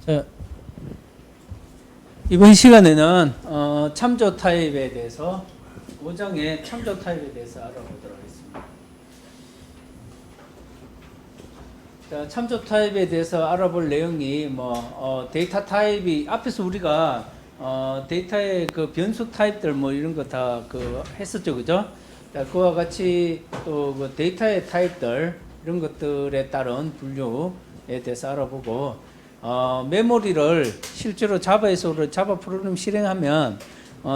자, 이번 시간에는 참조 타입에 대해서 5장의 참조 타입에 대해서 알아보도록 하겠습니다. 자, 참조 타입에 대해서 알아볼 내용이 데이터 타입이 앞에서 우리가 데이터의 그 변수 타입들 이런 거 다 했었죠, 그죠? 자, 그와 같이 또 그 데이터의 타입들 이런 것들에 따른 분류에 대해서 알아보고 메모리를 실제로 자바에서 자바 프로그램 실행하면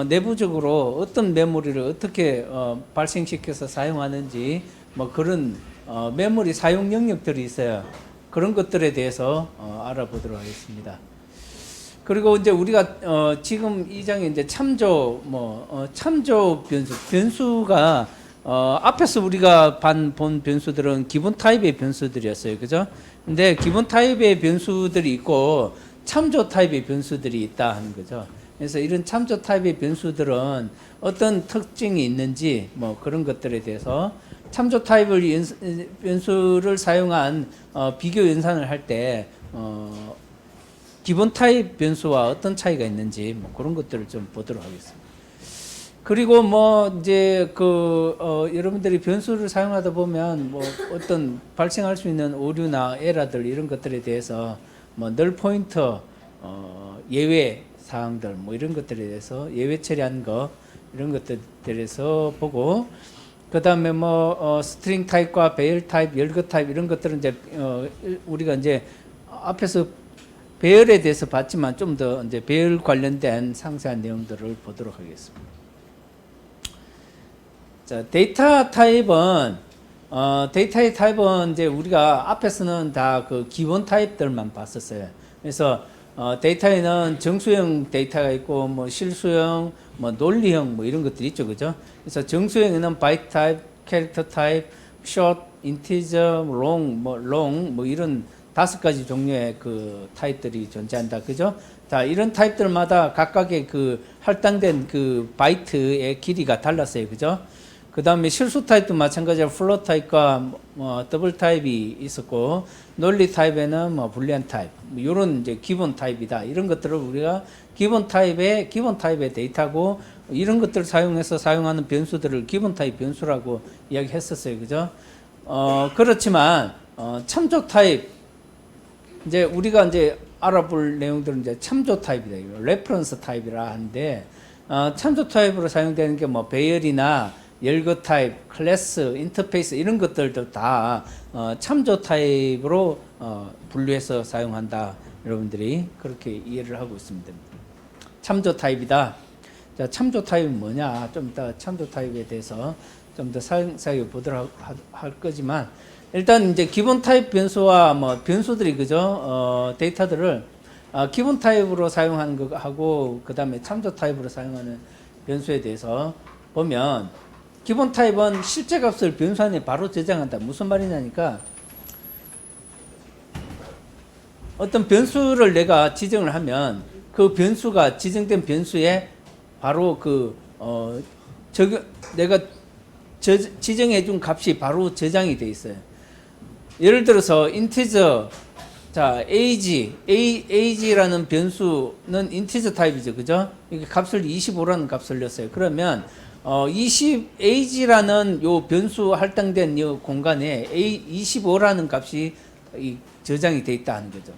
내부적으로 어떤 메모리를 어떻게 발생시켜서 사용하는지 그런 메모리 사용 영역들이 있어요. 그런 것들에 대해서 알아보도록 하겠습니다. 그리고 이제 우리가 지금 이 장에 이제 참조 참조 변수가 앞에서 우리가 본 변수들은 기본 타입의 변수들이었어요. 그죠? 근데 기본 타입의 변수들이 있고 참조 타입의 변수들이 있다 하는 거죠. 그래서 이런 참조 타입의 변수들은 어떤 특징이 있는지 그런 것들에 대해서 참조 타입을 변수를 사용한 비교 연산을 할 때 기본 타입 변수와 어떤 차이가 있는지 그런 것들을 좀 보도록 하겠습니다. 그리고 이제 여러분들이 변수를 사용하다 보면 어떤 발생할 수 있는 오류나 에러들 이런 것들에 대해서 널 포인터 예외 사항들 이런 것들에 대해서 예외 처리한 거 이런 것들에 대해서 보고, 그다음에 스트링 타입과 배열 타입, 열거 타입 이런 것들은 이제 우리가 이제 앞에서 배열에 대해서 봤지만 좀 더 이제 배열 관련된 상세한 내용들을 보도록 하겠습니다. 자, 데이터의 타입은 이제 우리가 앞에서는 다 그 기본 타입들만 봤었어요. 그래서 데이터에는 정수형 데이터가 있고 실수형, 논리형 이런 것들이 있죠, 그죠? 그래서 정수형에는 바이트 타입, 캐릭터 타입, short, integer, long 이런 5가지 종류의 그 타입들이 존재한다, 그죠? 자, 이런 타입들마다 각각의 그 할당된 그 바이트의 길이가 달랐어요, 그죠? 그 다음에 실수 타입도 마찬가지로 플롯 타입과 더블 타입이 있었고, 논리 타입에는 불리안 타입, 이런 이제 기본 타입이다. 이런 것들을 우리가 기본 타입의 데이터고, 이런 것들을 사용해서 사용하는 변수들을 기본 타입 변수라고 이야기했었어요, 그죠? 그렇지만 참조 타입, 이제 우리가 이제 알아볼 내용들은 이제 참조 타입이다. 레퍼런스 타입이라 하는데, 참조 타입으로 사용되는 게 배열이나 열거 타입, 클래스, 인터페이스 이런 것들도 다 참조 타입으로 분류해서 사용한다. 여러분들이 그렇게 이해를 하고 있습니다. 참조 타입이다. 자, 참조 타입은 뭐냐? 좀 이따 참조 타입에 대해서 좀 더 상세하게 보도록 할 거지만, 일단 이제 기본 타입 변수와 변수들이 그죠? 데이터들을 기본 타입으로 사용하는 거하고 그 다음에 참조 타입으로 사용하는 변수에 대해서 보면, 기본 타입은 실제 값을 변수 안에 바로 저장한다. 무슨 말이냐니까, 어떤 변수를 내가 지정을 하면 그 변수가 지정된 변수에 바로 내가 지정해 준 값이 바로 저장이 돼 있어요. 예를 들어서 인티저, 자, age라는 변수는 인티저 타입이죠, 그죠? 이게 값을 25라는 값을 넣었어요. 그러면 age라는 요 변수 할당된 요 공간에 25라는 값이 저장이 돼 있다 하는 거죠.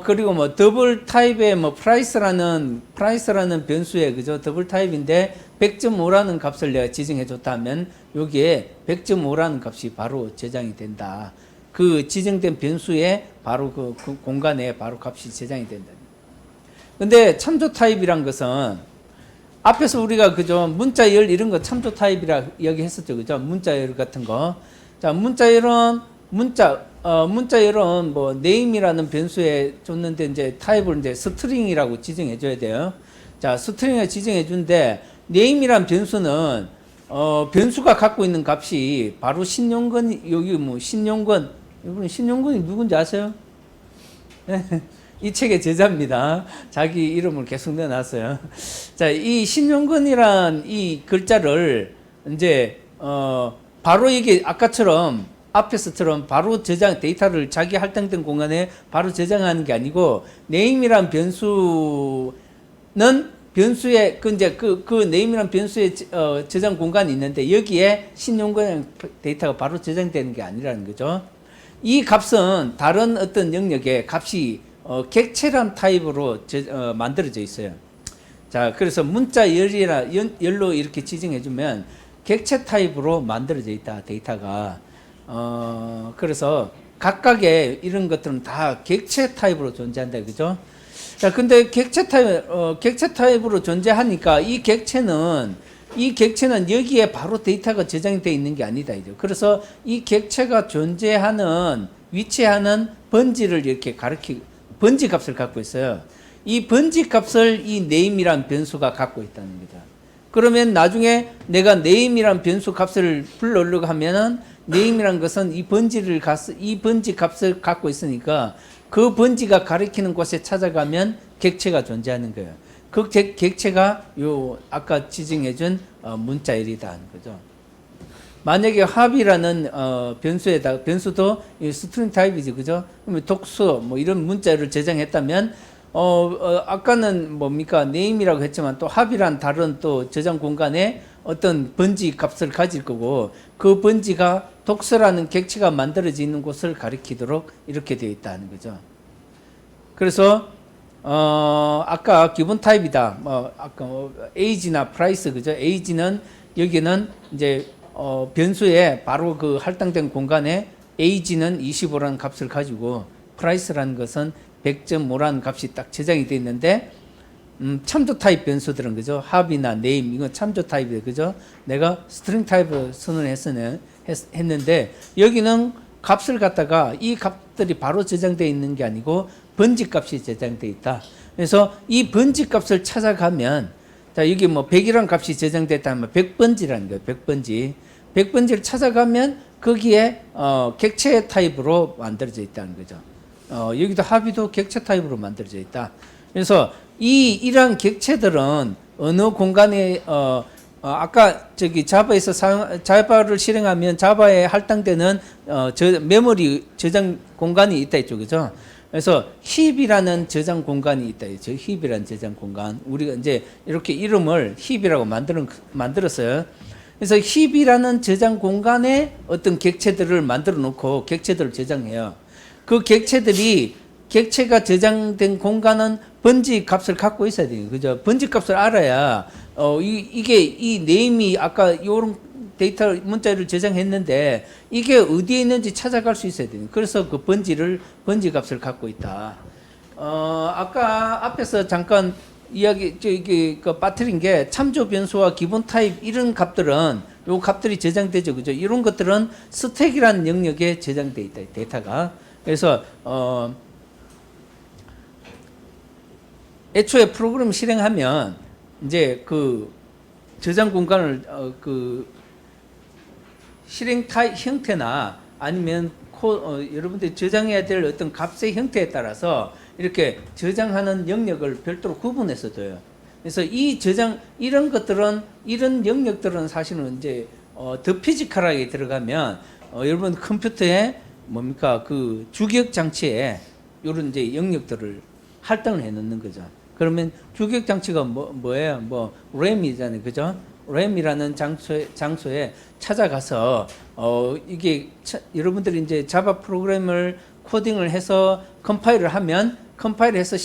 그리고 더블 타입의 price라는 변수에 그죠? 더블 타입인데 100.5라는 값을 내가 지정해 줬다면 여기에 100.5라는 값이 바로 저장이 된다. 그 지정된 변수에 바로 그 공간에 바로 값이 저장이 된다. 근데 참조 타입이란 것은 앞에서 우리가 그죠? 문자열 이런 거 참조 타입이라 이야기했었죠, 그죠? 문자열 같은 거. 자, 문자열은 name이라는 변수에 줬는데 이제 타입을 이제 스트링이라고 지정해 줘야 돼요. 자, 스트링을 지정해 준데 name이란 변수는 변수가 갖고 있는 값이 바로 신용건, 여기 신용건, 여러분 신용건이 누군지 아세요? 이 책의 제자입니다. 자기 이름을 계속 넣어놨어요. 자, 이 신용건이란 이 글자를 이제 바로 이게 아까처럼 앞에서처럼 바로 데이터를 자기 할당된 공간에 바로 저장하는 게 아니고, 네임이란 변수는 변수의 그 네임이란 변수의 저장 공간이 있는데, 여기에 신용거래 데이터가 바로 저장되는 게 아니라는 거죠. 이 값은 다른 어떤 영역에 값이 객체란 타입으로 만들어져 있어요. 자, 그래서 문자 열로 이렇게 지정해주면 객체 타입으로 만들어져 있다, 데이터가. 그래서 각각의 이런 것들은 다 객체 타입으로 존재한다, 그죠? 자, 근데 객체 타입으로 존재하니까 이 객체는 여기에 바로 데이터가 저장이 되어 있는 게 아니다, 이죠. 그래서 이 객체가 존재하는, 위치하는 번지를 이렇게 번지 값을 갖고 있어요. 이 번지 값을 이 name이란 변수가 갖고 있다는 거죠. 그러면 나중에 내가 name이란 변수 값을 불러오려고 하면은 name이란 것은 이 번지 값을 갖고 있으니까 그 번지가 가리키는 곳에 찾아가면 객체가 존재하는 거예요. 그 객체가 요 아까 지정해준 문자열이다 하는 거죠. 만약에 합이라는 변수도 스트링 타입이지, 그죠? 그러면 독수 뭐 이런 문자를 저장했다면 아까는 뭡니까 name이라고 했지만 또 합이란 다른 또 저장 공간에 어떤 번지 값을 가질 거고, 그 번지가 독서라는 객체가 만들어져 있는 곳을 가리키도록 이렇게 되어 있다는 거죠. 그래서 아까 기본 타입이다. 아까 age나 price, 그죠? age는 여기는 이제 변수에 바로 그 할당된 공간에 age는 25라는 값을 가지고 price라는 것은 100.5라는 값이 딱 저장이 되어 있는데, 참조 타입 변수들은, 그죠? 합이나 name, 이건 참조 타입이에요, 그죠? 내가 스트링 타입을 선언했는데, 여기는 값을 갖다가 이 값들이 바로 저장되어 있는 게 아니고 번지 값이 저장되어 있다. 그래서 이 번지 값을 찾아가면, 자, 여기 뭐 100이라는 값이 저장됐다면 100번지라는 거예요. 100번지. 100번지를 찾아가면 거기에 객체 타입으로 만들어져 있다는 거죠. 여기도 합의도 객체 타입으로 만들어져 있다. 그래서 이러한 객체들은 어느 공간에 아까 저기 자바를 실행하면 자바에 할당되는 메모리 저장 공간이 있다 했죠, 그죠? 그래서 힙이라는 저장 공간이 있다 했죠. 힙이라는 저장 공간. 우리가 이제 이렇게 이름을 힙이라고 만들었어요. 그래서 힙이라는 저장 공간에 어떤 객체들을 만들어 놓고 객체들을 저장해요. 그 객체가 저장된 공간은 번지 값을 갖고 있어야 돼요. 그죠? 번지 값을 알아야, 이게 이 네임이 아까 요런 데이터 문자를 저장했는데 이게 어디에 있는지 찾아갈 수 있어야 돼요. 그래서 그 번지 값을 갖고 있다. 아까 앞에서 잠깐 빠뜨린 게 참조 변수와 기본 타입 이런 값들은 요 값들이 저장되죠. 그죠? 이런 것들은 스택이라는 영역에 저장돼 있다. 데이터가. 그래서, 애초에 프로그램 실행하면 이제 그 저장 공간을 실행 타입 형태나 아니면 여러분들이 저장해야 될 어떤 값의 형태에 따라서 이렇게 저장하는 영역을 별도로 구분해서 둬요. 그래서 이런 것들은, 이런 영역들은 사실은 이제 더 피지컬하게 들어가면 여러분 컴퓨터에 뭡니까 그 주기억 장치에 이런 이제 영역들을 할당을 해 놓는 거죠. 그러면 주기억 장치가 뭐예요? 뭐 램이잖아요, 그죠? 램이라는 장소에 찾아가서 이게 여러분들이 이제 자바 프로그램을 코딩을 해서 컴파일을 하면 컴파일해서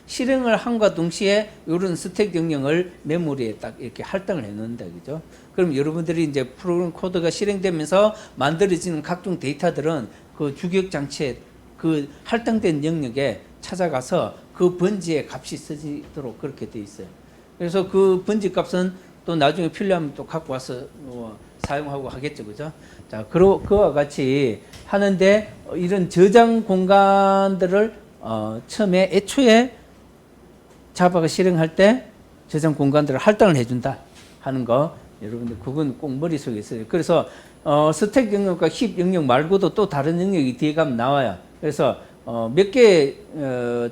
실행을 함과 동시에 이런 스택 영역을 메모리에 딱 이렇게 할당을 해 놓는다, 그죠? 그럼 여러분들이 이제 프로그램 코드가 실행되면서 만들어지는 각종 데이터들은 그 주기억 장치에 그 할당된 영역에 찾아가서 그 번지의 값이 쓰지도록 그렇게 돼 있어요. 그래서 그 번지 값은 또 나중에 필요하면 또 갖고 와서 사용하고 하겠죠, 그죠? 자, 그와 같이 하는데 이런 저장 공간들을 처음에 애초에 자바가 실행할 때 저장 공간들을 할당을 해준다 하는 거 여러분들 그건 꼭 머릿속에 있어요. 그래서 스택 영역과 힙 영역 말고도 또 다른 영역이 뒤에 가면 나와요. 그래서 몇 개의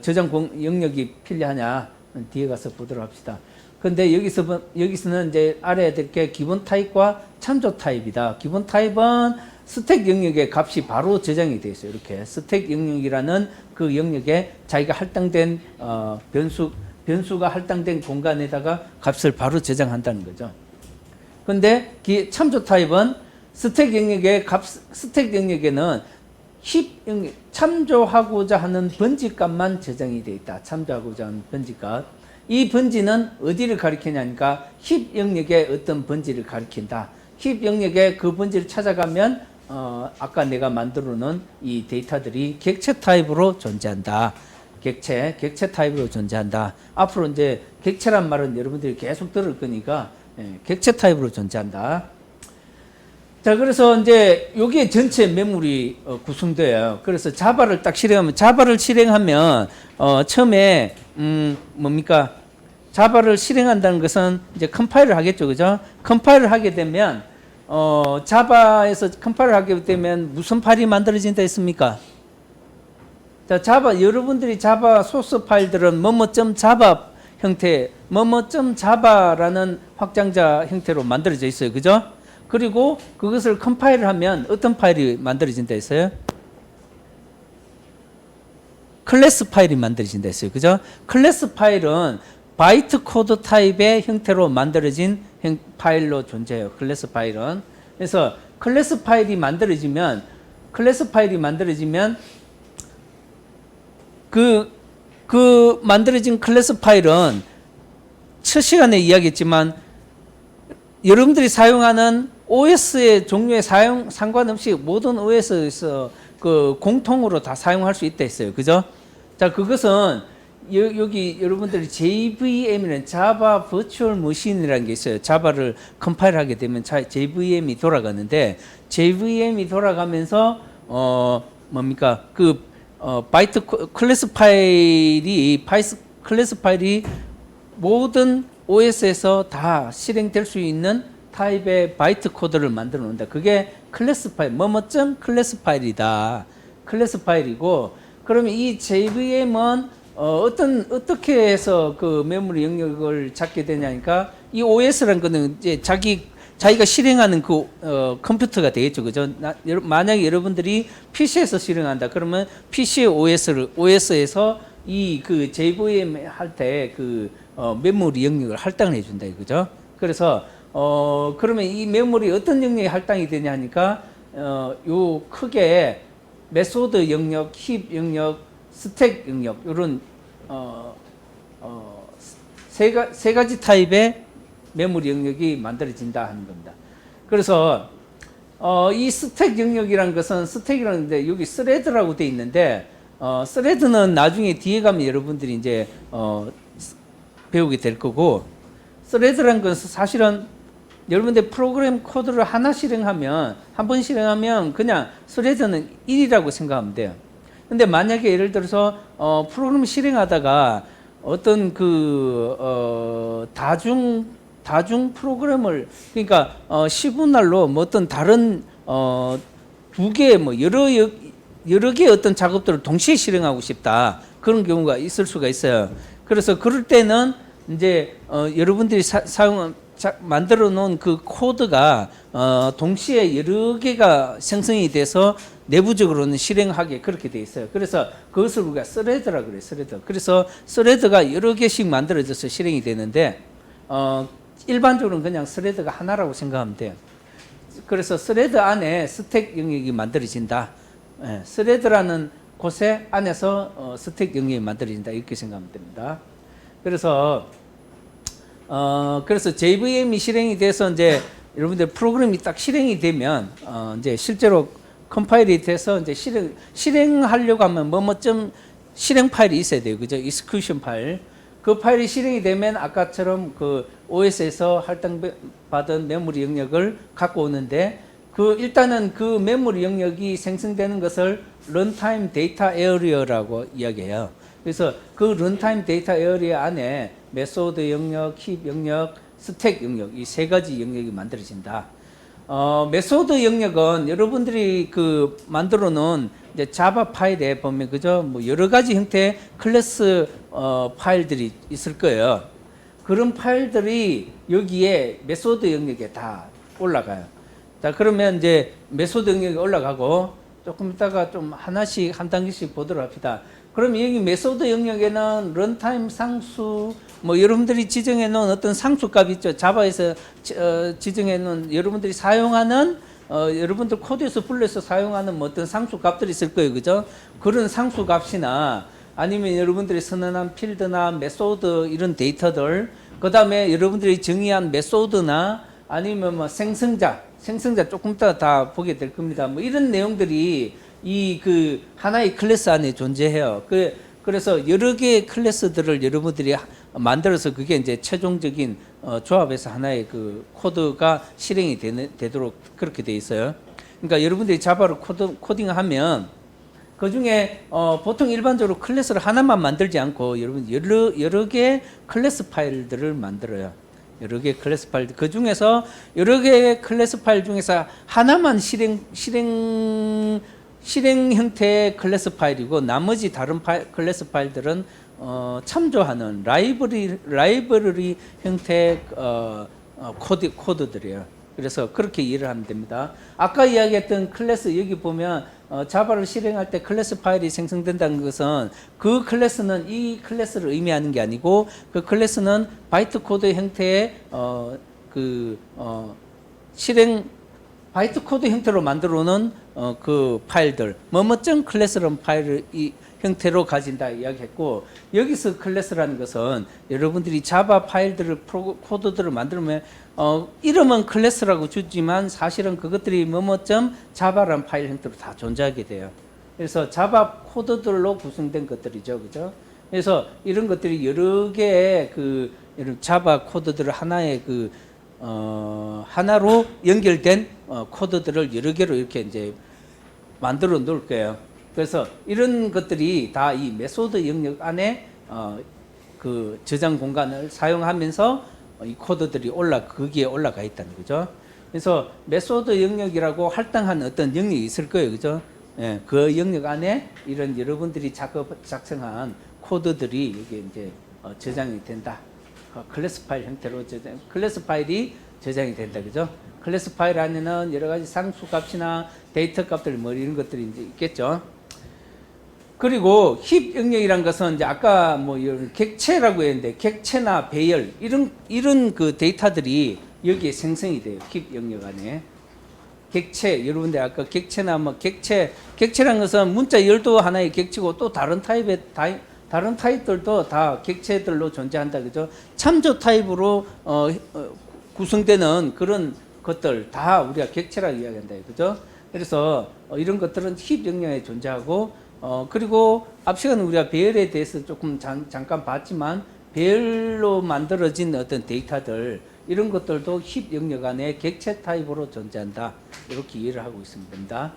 저장 영역이 필요하냐 뒤에 가서 보도록 합시다. 근데 여기서는 이제 알아야 될 게 기본 타입과 참조 타입이다. 기본 타입은 스택 영역의 값이 바로 저장이 되어 있어요. 이렇게 스택 영역이라는 그 영역에 자기가 할당된 변수가 할당된 공간에다가 값을 바로 저장한다는 거죠. 근데 참조 타입은 스택 영역에는 힙 영역, 참조하고자 하는 번지 값만 저장이 되어 있다. 참조하고자 하는 번지 값. 이 번지는 어디를 가리키냐니까 힙 영역의 어떤 번지를 가리킨다. 힙 영역의 그 번지를 찾아가면 아까 내가 만들어 놓은 이 데이터들이 객체 타입으로 존재한다. 객체 타입으로 존재한다. 앞으로 이제 객체란 말은 여러분들이 계속 들을 거니까 객체 타입으로 존재한다. 자, 그래서 이제 여기에 전체 메모리 구성돼요. 그래서 자바를 딱 실행하면 처음에 뭡니까? 자바를 실행한다는 것은 이제 컴파일을 하겠죠, 그죠? 컴파일을 하게 되면 자바에서 컴파일을 하게 되면 무슨 파일이 만들어진다 했습니까? 자, 여러분들이 자바 소스 파일들은 뭐뭐.java 형태, 뭐뭐.java라는 확장자 형태로 만들어져 있어요, 그죠? 그리고 그것을 컴파일을 하면 어떤 파일이 만들어진다 했어요? 클래스 파일이 만들어진다 했어요, 그죠? 클래스 파일은 바이트 코드 타입의 형태로 만들어진 파일로 존재해요. 클래스 파일은. 그래서 클래스 파일이 만들어지면 그 만들어진 클래스 파일은 첫 시간에 이야기했지만 여러분들이 사용하는 OS의 종류에 상관없이 모든 OS에서 그 공통으로 다 사용할 수 있다 했어요. 그죠? 자, 그것은 여기 여러분들이 JVM이라는 Java Virtual Machine이라는 게 있어요. 자바를 컴파일 하게 되면 JVM이 돌아가는데 JVM이 돌아가면서 뭡니까? 바이트 클래스 파일이 모든 OS에서 다 실행될 수 있는 타입의 바이트 코드를 만들어 놓는다. 그게 클래스 파일, 클래스 파일이다. 클래스 파일이고, 그러면 이 JVM은 어떻게 해서 그 메모리 영역을 찾게 되냐니까, 이 OS라는 거는 이제 자기가 실행하는 그 컴퓨터가 되겠죠, 그죠? 만약에 여러분들이 PC에서 실행한다, 그러면 PC OS에서 이 그 JVM 할 때 그 메모리 영역을 할당을 해준다, 그죠? 그래서 그러면 이 메모리 어떤 영역이 할당이 되냐니까 요 크게 메소드 영역, 힙 영역, 스택 영역 이런 세 가지 타입의 메모리 영역이 만들어진다 하는 겁니다. 그래서 이 스택 영역이라는 것은 스택이라는데 여기 스레드라고 돼 있는데 스레드는 나중에 뒤에 가면 여러분들이 이제 배우게 될 거고, 스레드라는 것은 사실은 여러분들 프로그램 코드를 한 번 실행하면 그냥 스레드는 1이라고 생각하면 돼요. 근데 만약에 예를 들어서 프로그램 실행하다가 어떤 다중 프로그램을, 그러니까 시분할로 뭐 어떤 다른 두 개 뭐 여러 개의 어떤 작업들을 동시에 실행하고 싶다, 그런 경우가 있을 수가 있어요. 그래서 그럴 때는 이제 여러분들이 만들어 놓은 그 코드가 동시에 여러 개가 생성이 돼서 내부적으로는 실행하게 그렇게 돼 있어요. 그래서 그것을 우리가 스레드라고 그래요. 스레드. 그래서 스레드가 여러 개씩 만들어져서 실행이 되는데 일반적으로는 그냥 스레드가 하나라고 생각하면 돼요. 그래서 스레드 안에 스택 영역이 만들어진다. 스레드라는 곳에 안에서 스택 영역이 만들어진다, 이렇게 생각하면 됩니다. 그래서 JVM이 실행이 돼서 이제 여러분들 프로그램이 딱 실행이 되면 이제 실제로 컴파일이 돼서 이제 실행하려고 하면 실행 파일이 있어야 돼요, 그죠? execution 파일. 그 파일이 실행이 되면 아까처럼 그 OS에서 할당받은 메모리 영역을 갖고 오는데, 일단은 그 메모리 영역이 생성되는 것을 런타임 데이터 에어리어라고 이야기해요. 그래서 그 런타임 데이터 에어리어 안에 메소드 영역, 힙 영역, 스택 영역, 이 세 가지 영역이 만들어진다. 메소드 영역은 여러분들이 만들어 놓은 이제 자바 파일에 보면, 그죠? 뭐 여러 가지 형태의 클래스 파일들이 있을 거예요. 그런 파일들이 여기에 메소드 영역에 다 올라가요. 자, 그러면 이제 메소드 영역이 올라가고 조금 이따가 좀 하나씩 한 단계씩 보도록 합시다. 그럼 여기 메소드 영역에는 런타임 상수, 뭐 여러분들이 지정해 놓은 어떤 상수값 있죠. 자바에서 지정해 놓은 여러분들이 사용하는 여러분들 코드에서 불러서 사용하는 뭐 어떤 상수값들이 있을 거예요. 그죠? 그런 상수값이나 아니면 여러분들이 선언한 필드나 메소드 이런 데이터들, 그 다음에 여러분들이 정의한 메소드나 아니면 뭐 생성자 조금 이따 다 보게 될 겁니다. 뭐 이런 내용들이 이 그 하나의 클래스 안에 존재해요. 그래서 여러 개의 클래스들을 여러분들이 만들어서 그게 이제 최종적인 조합에서 하나의 그 코드가 실행이 되도록 그렇게 돼 있어요. 그러니까 여러분들이 자바로 코딩하면 그 중에 보통 일반적으로 클래스를 하나만 만들지 않고 여러분 여러 개의 클래스 파일들을 만들어요. 여러 개의 클래스 파일, 그 중에서 여러 개의 클래스 파일 중에서 하나만 실행 형태의 클래스 파일이고 나머지 다른 클래스 파일들은 참조하는 라이브러리 형태의 코드들이에요. 그래서 그렇게 이해를 하면 됩니다. 아까 이야기했던 클래스 여기 보면 자바를 실행할 때 클래스 파일이 생성된다는 것은 그 클래스는 이 클래스를 의미하는 게 아니고 그 클래스는 바이트 코드 형태의 실행 바이트 코드 형태로 만들어 놓은 그 파일들 뭐뭐점 클래스라는 파일을 이 형태로 가진다 이야기했고, 여기서 클래스라는 것은 여러분들이 자바 파일들을 코드들을 만들면 이름은 클래스라고 주지만 사실은 그것들이 뭐뭐점 자바라는 파일 형태로 다 존재하게 돼요. 그래서 자바 코드들로 구성된 것들이죠, 그죠? 그래서 이런 것들이 여러 개의 그 자바 코드들을 하나의 하나로 연결된 코드들을 여러 개로 이렇게 이제 만들어 놓을 거예요. 그래서 이런 것들이 다 이 메소드 영역 안에 그 저장 공간을 사용하면서 이 코드들이 거기에 올라가 있다는 거죠. 그래서 메소드 영역이라고 할당한 어떤 영역이 있을 거예요, 그죠? 예, 그 영역 안에 이런 여러분들이 작성한 코드들이 여기 이제 저장이 된다. 클래스 파일 형태로 클래스 파일이 저장이 된다, 그죠? 클래스 파일 안에는 여러 가지 상수 값이나 데이터 값들 뭐 이런 것들이 이제 있겠죠. 그리고 힙 영역이란 것은 이제 아까 뭐 객체라고 했는데 객체나 배열 이런 그 데이터들이 여기에 생성이 돼요. 힙 영역 안에. 객체, 여러분들 아까 객체나 뭐 객체란 것은 문자 12 하나의 객체고 또 다른 타입들도 다 객체들로 존재한다, 그죠? 참조 타입으로 구성되는 그런 것들 다 우리가 객체라고 이야기한다, 그죠? 그래서 이런 것들은 힙 영역에 존재하고 그리고 앞 시간에 우리가 배열에 대해서 조금 잠깐 봤지만 배열로 만들어진 어떤 데이터들 이런 것들도 힙 영역 안에 객체 타입으로 존재한다, 이렇게 이해를 하고 있으면 됩니다.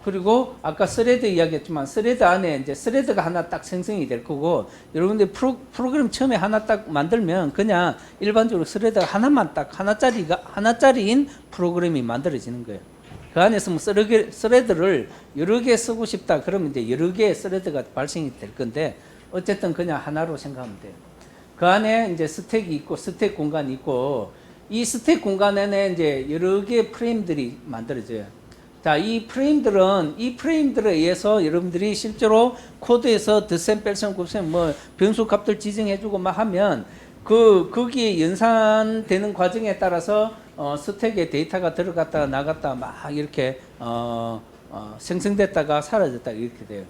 그리고 아까 스레드 이야기했지만 스레드 안에 이제 스레드가 하나 딱 생성이 될 거고, 여러분들 프로그램 처음에 하나 딱 만들면 그냥 일반적으로 스레드가 하나만 딱 하나짜리인 프로그램이 만들어지는 거예요. 그 안에서 뭐 스레드를 여러 개 쓰고 싶다 그러면 이제 여러 개의 스레드가 발생이 될 건데 어쨌든 그냥 하나로 생각하면 돼요. 그 안에 이제 스택이 있고 스택 공간이 있고 이 스택 공간에는 이제 여러 개의 프레임들이 만들어져요. 자, 이 프레임들에 의해서 여러분들이 실제로 코드에서 덧셈, 뺄셈, 곱셈 뭐 변수 값들 지정해주고 막 하면 거기에 연산되는 과정에 따라서 스택에 데이터가 들어갔다가 나갔다가 막 이렇게 생성됐다가 사라졌다 이렇게 돼요.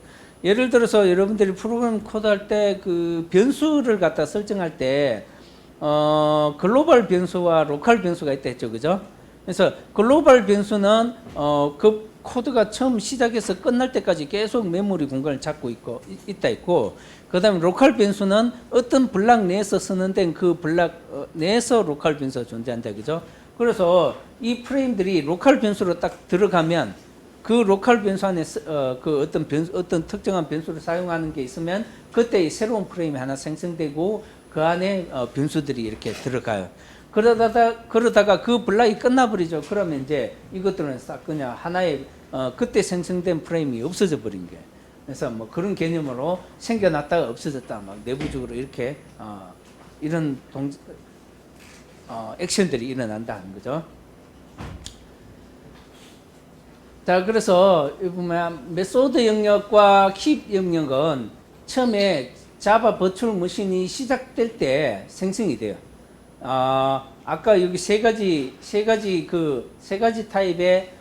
예를 들어서 여러분들이 프로그램 코드 할 때 그 변수를 갖다 설정할 때 글로벌 변수와 로컬 변수가 있다 했죠, 그죠? 그래서 글로벌 변수는 그 코드가 처음 시작해서 끝날 때까지 계속 메모리 공간을 잡고 있고 그 다음에 로컬 변수는 어떤 블락 내에서 쓰는데 그 블락 내에서 로컬 변수가 존재한다, 그죠? 그래서 이 프레임들이 로컬 변수로 딱 들어가면 그 로컬 변수 안에 그 어떤 특정한 변수를 사용하는 게 있으면 그때 새로운 프레임이 하나 생성되고 그 안에 변수들이 이렇게 들어가요. 그러다가 그 블락이 끝나버리죠. 그러면 이제 이것들은 싹 그냥 하나의 그때 생성된 프레임이 없어져 버린 거예요. 그래서 뭐 그런 개념으로 생겨났다가 없어졌다 막 내부적으로 이렇게 이런 액션들이 일어난다는 거죠. 자, 그래서 이 보면 메소드 영역과 킵 영역은 처음에 자바 버추얼 머신이 시작될 때 생성이 돼요. 아까 여기 세 가지 타입의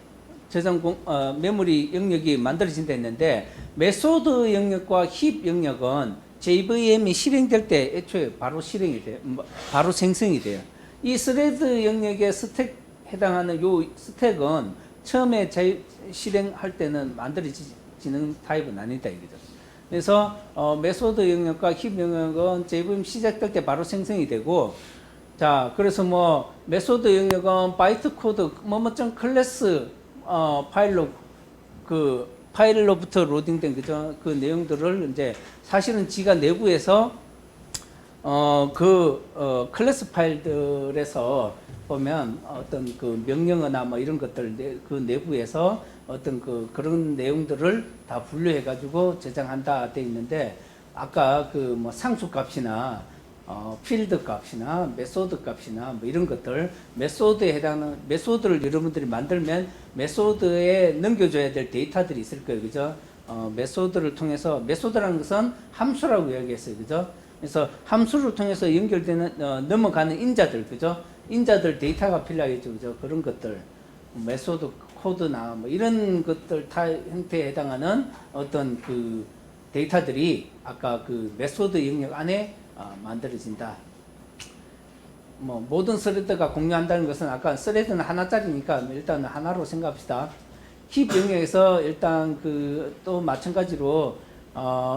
메모리 영역이 만들어진다 했는데, 메소드 영역과 힙 영역은 JVM이 실행될 때 애초에 바로 실행이 돼요. 바로 생성이 돼요. 이 스레드 영역의 스택 해당하는 요 스택은 처음에 실행할 때는 만들어지는 타입은 아니다 이거죠. 그래서 메소드 영역과 힙 영역은 JVM 시작될 때 바로 생성이 되고, 자, 그래서 뭐 메소드 영역은 바이트 코드 뭐뭐점 클래스 파일로부터 로딩된 그죠? 그 내용들을 이제 사실은 지가 내부에서 클래스 파일들에서 보면 어떤 그 명령어나 뭐 이런 것들 그 내부에서 어떤 그런 내용들을 다 분류해 가지고 저장한다 돼 있는데, 아까 그 뭐 상수 값이나 필드 값이나 메소드 값이나 뭐 이런 것들, 메소드에 해당하는 메소드를 여러분들이 만들면 메소드에 넘겨줘야 될 데이터들이 있을 거예요, 그죠? 메소드를 통해서, 메소드라는 것은 함수라고 이야기했어요, 그죠? 그래서 함수를 통해서 연결되는 넘어가는 인자들, 그죠? 인자들 데이터가 필요하겠죠, 그죠? 그런 것들, 메소드 코드나 뭐 이런 것들 형태에 해당하는 어떤 그 데이터들이 아까 그 메소드 영역 안에 만들어진다. 뭐 모든 스레드가 공유한다는 것은, 아까 스레드는 하나짜리니까 일단 하나로 생각합시다. 힙 영역에서 일단 또 마찬가지로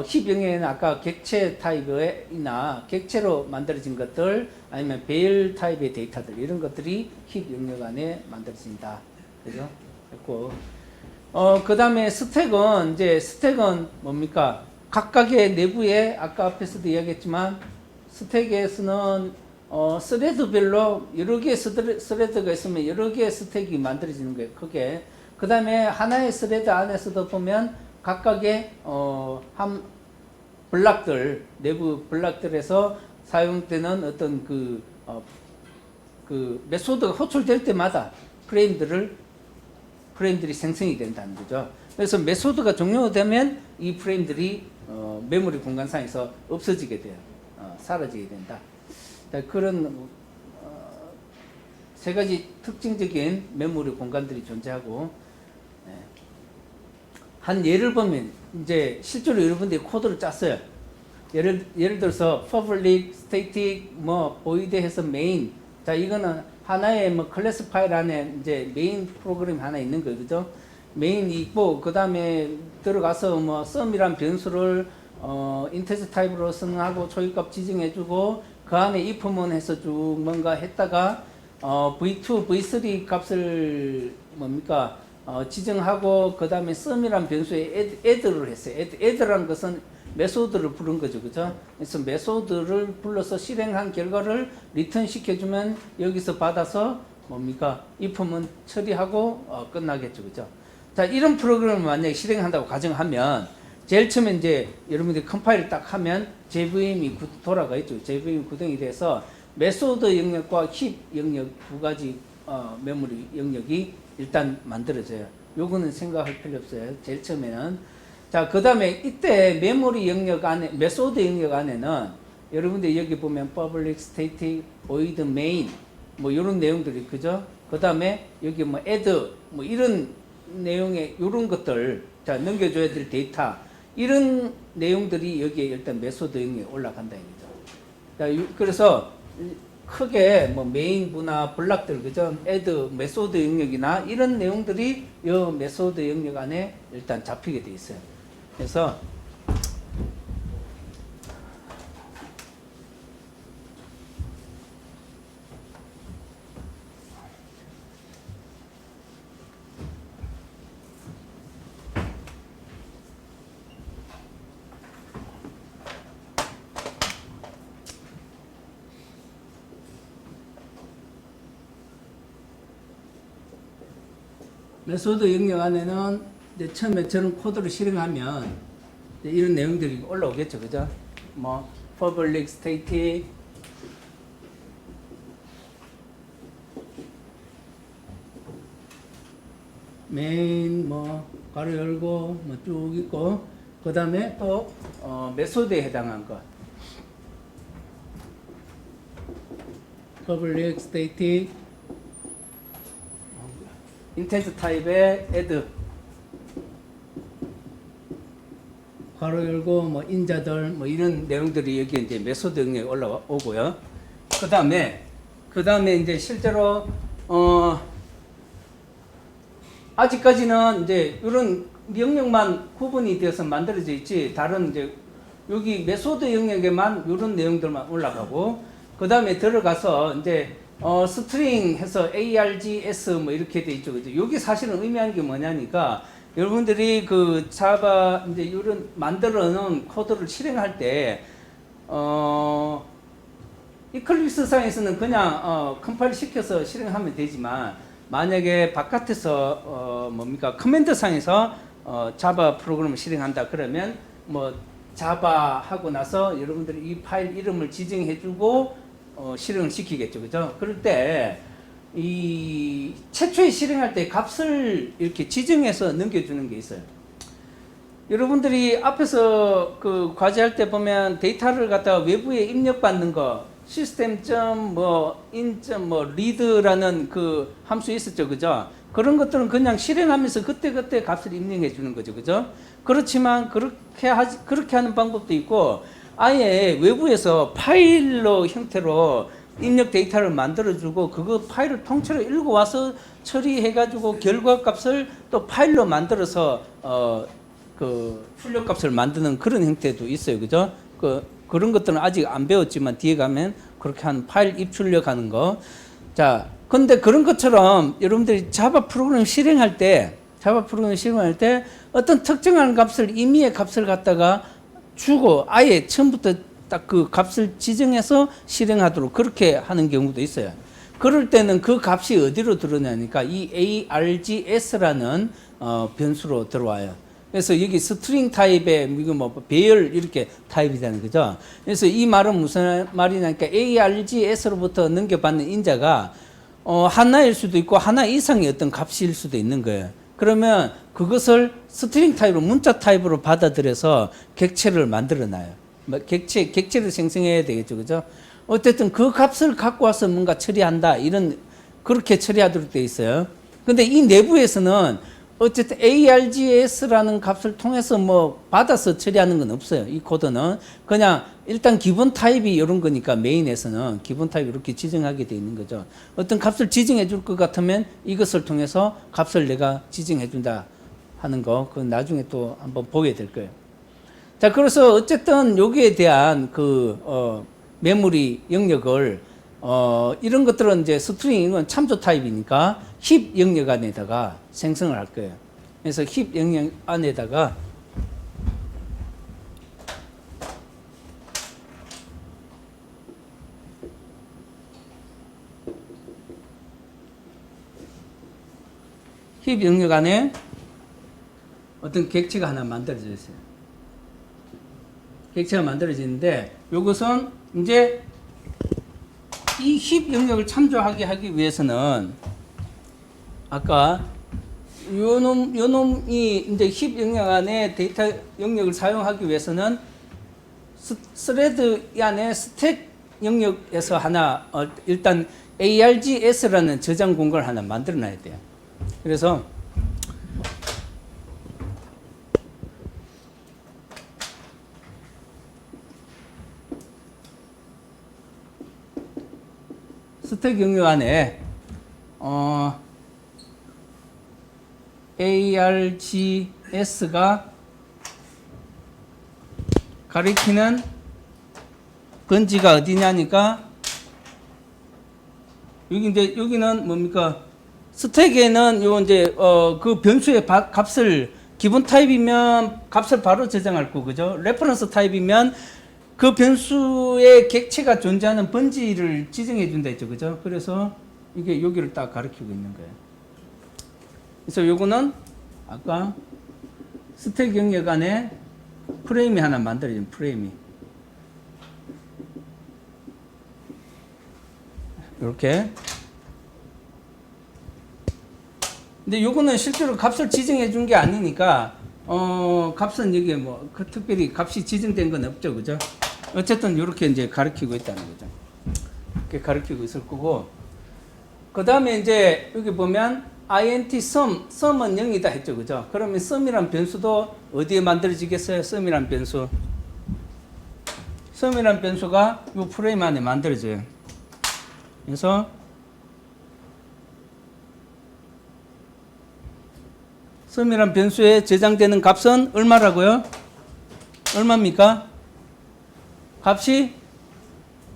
힙 영역에는 아까 객체 타입이나 객체로 만들어진 것들, 아니면 배열 타입의 데이터들, 이런 것들이 힙 영역 안에 만들어진다. 그죠? 했고, 그 다음에 스택은 뭡니까? 각각의 내부에 아까 앞에서도 이야기했지만, 스택에서는 스레드별로 여러 개의 스레드가 있으면 여러 개의 스택이 만들어지는 거예요, 크게. 그 다음에 하나의 스레드 안에서도 보면 각각의 내부 블락들에서 사용되는 어떤 그 메소드가 호출될 때마다 프레임들이 생성이 된다는 거죠. 그래서 메소드가 종료되면 이 프레임들이 메모리 공간상에서 없어지게 돼요. 사라지게 된다. 그런 세 가지 특징적인 메모리 공간들이 존재하고, 한 예를 보면, 이제 실제로 여러분들이 코드를 짰어요. 예를 들어서 public, static, 뭐 void 해서 main. 자, 이거는 하나의 뭐 클래스 파일 안에 이제 메인 프로그램 하나 있는 거죠, 그죠? 메인이 있고, 그 다음에 들어가서 뭐 sum이란 변수를 인테저 타입으로 선언하고 초기값 지정해주고, 그 안에 if만 해서 쭉 뭔가 했다가 v2, v3 값을 뭡니까 지정하고, 그 다음에 sum이란 변수에 add를 했어요. add라는 것은 메소드를 부른 거죠, 그죠? 그래서 메소드를 불러서 실행한 결과를 리턴 시켜주면 여기서 받아서 뭡니까 if만 처리하고 끝나겠죠, 그죠? 자, 이런 프로그램을 만약에 실행한다고 가정하면, 제일 처음에 이제 여러분들이 컴파일을 딱 하면 JVM이 돌아가 있죠. JVM이 구동이 돼서 메소드 영역과 힙 영역 두 가지 메모리 영역이 일단 만들어져요. 요거는 생각할 필요 없어요, 제일 처음에는. 자, 그 다음에 이때 메모리 영역 안에, 메소드 영역 안에는 여러분들 여기 보면 public, static, void, main 뭐 이런 내용들이, 그죠? 그 다음에 여기 뭐 add 뭐 이런 내용의 이런 것들, 자, 넘겨줘야 될 데이터, 이런 내용들이 여기에 일단 메소드 영역에 올라간다 이거죠. 자, 그래서 크게 뭐 메인부나 블락들, 그죠? add, 메소드 영역이나 이런 내용들이 이 메소드 영역 안에 일단 잡히게 돼 있어요. 그래서 메소드 영역 안에는 이제 처음에 저런 코드를 실행하면 이런 내용들이 올라오겠죠, 그죠? 뭐 public, static, 메인 뭐 가로 열고 뭐 쭉 있고 그 다음에 또 메소드에 해당한 것 public static 인텐트 타입의 add 가로 열고 뭐 인자들 뭐 이런 내용들이 여기 이제 메소드 영역에 올라오고요. 그 다음에 이제 실제로 아직까지는 이제 이런 영역만 구분이 되어서 만들어져 있지 다른 이제 여기 메소드 영역에만 이런 내용들만 올라가고 그 다음에 들어가서 이제 스트링 해서 args 뭐 이렇게 돼 있죠. 그죠? 여기 사실은 의미하는 게 뭐냐니까 여러분들이 그 자바 이제 이런 만들어 놓은 코드를 실행할 때 이클립스 상에서는 그냥 컴파일 시켜서 실행하면 되지만 만약에 바깥에서 뭡니까 커맨드 상에서 자바 프로그램을 실행한다 그러면 뭐 자바 하고 나서 여러분들이 이 파일 이름을 지정해주고 실행을 시키겠죠, 그죠? 그럴 때 이 최초에 실행할 때 값을 이렇게 지정해서 넘겨주는 게 있어요. 여러분들이 앞에서 그 과제할 때 보면 데이터를 갖다가 외부에 입력받는 거 system.in.read라는 그 함수 있었죠, 그죠? 그런 것들은 그냥 실행하면서 그때 값을 입력해 주는 거죠, 그죠? 그렇지만 그렇게 하는 방법도 있고 아예 외부에서 파일로 형태로 입력 데이터를 만들어주고 그거 파일을 통째로 읽어와서 처리해가지고 결과값을 또 파일로 만들어서 그 출력값을 만드는 그런 형태도 있어요, 그죠? 그런 것들은 아직 안 배웠지만 뒤에 가면 그렇게 하는 파일 입출력하는 거. 자, 근데 그런 것처럼 여러분들이 자바 프로그램 실행할 때 어떤 특정한 값을 임의의 값을 갖다가 주고 아예 처음부터 딱 그 값을 지정해서 실행하도록 그렇게 하는 경우도 있어요. 그럴 때는 그 값이 어디로 들어오냐니까 이 args라는 변수로 들어와요. 그래서 여기 스트링 타입의 이거 뭐 배열 이렇게 타입이잖아요, 그죠? 그래서 이 말은 무슨 말이냐니까 args로부터 넘겨받는 인자가 하나일 수도 있고 하나 이상의 어떤 값일 수도 있는 거예요. 그러면 그것을 스트링 타입으로 문자 타입으로 받아들여서 객체를 만들어놔요. 객체를 생성해야 되겠죠, 그죠? 어쨌든 그 값을 갖고 와서 뭔가 처리한다 이런 그렇게 처리하도록 돼 있어요. 근데 이 내부에서는 어쨌든 args라는 값을 통해서 뭐 받아서 처리하는 건 없어요. 이 코드는 그냥 일단 기본 타입이 이런 거니까 메인에서는 기본 타입 이렇게 지정하게 돼 있는 거죠. 어떤 값을 지정해 줄 것 같으면 이것을 통해서 값을 내가 지정해 준다 하는 거 그건 나중에 또 한번 보게 될 거예요. 자, 그래서 어쨌든 여기에 대한 메모리 영역을 이런 것들은 이제 스트링은 참조 타입이니까 힙 영역 안에다가 생성을 할 거예요. 그래서 힙 영역 안에다가 힙 영역 안에 어떤 객체가 하나 만들어져 있어요. 객체가 만들어지는데 이것은 이제 이 힙 영역을 참조하게 하기 위해서는 아까 요 놈이 이제 힙 영역 안에 데이터 영역을 사용하기 위해서는 스레드 안에 스택 영역에서 하나 일단 args라는 저장 공간을 하나 만들어 놔야 돼요. 그래서 스택 영역 안에 args가 가리키는 번지가 어디냐니까 여기 이제 여기는 뭡니까? 스택에는 요 이제 그 변수의 값을 기본 타입이면 값을 바로 저장할 거고, 그죠? 레퍼런스 타입이면 그 변수의 객체가 존재하는 번지를 지정해 준다 했죠, 그죠? 그래서 이게 여기를 딱 가리키고 있는 거예요. 그래서 요거는 아까 스택 영역 안에 프레임이 하나 만들어진 프레임이 이렇게 근데 요거는 실제로 값을 지정해 준 게 아니니까 값은 여기에 뭐 그 특별히 값이 지정된 건 없죠, 그죠? 어쨌든 이렇게 이제 가르치고 있다는 거죠. 이렇게 가르치고 있을 거고, 그 다음에 이제 여기 보면 int sum은 0이다 했죠, 그죠? 그러면 sum이란 변수도 어디에 만들어지겠어요? sum이란 변수. sum이란 변수가 이 프레임 안에 만들어져요. 그래서 sum이란 변수에 저장되는 값은 얼마라고요? 얼마입니까? 값이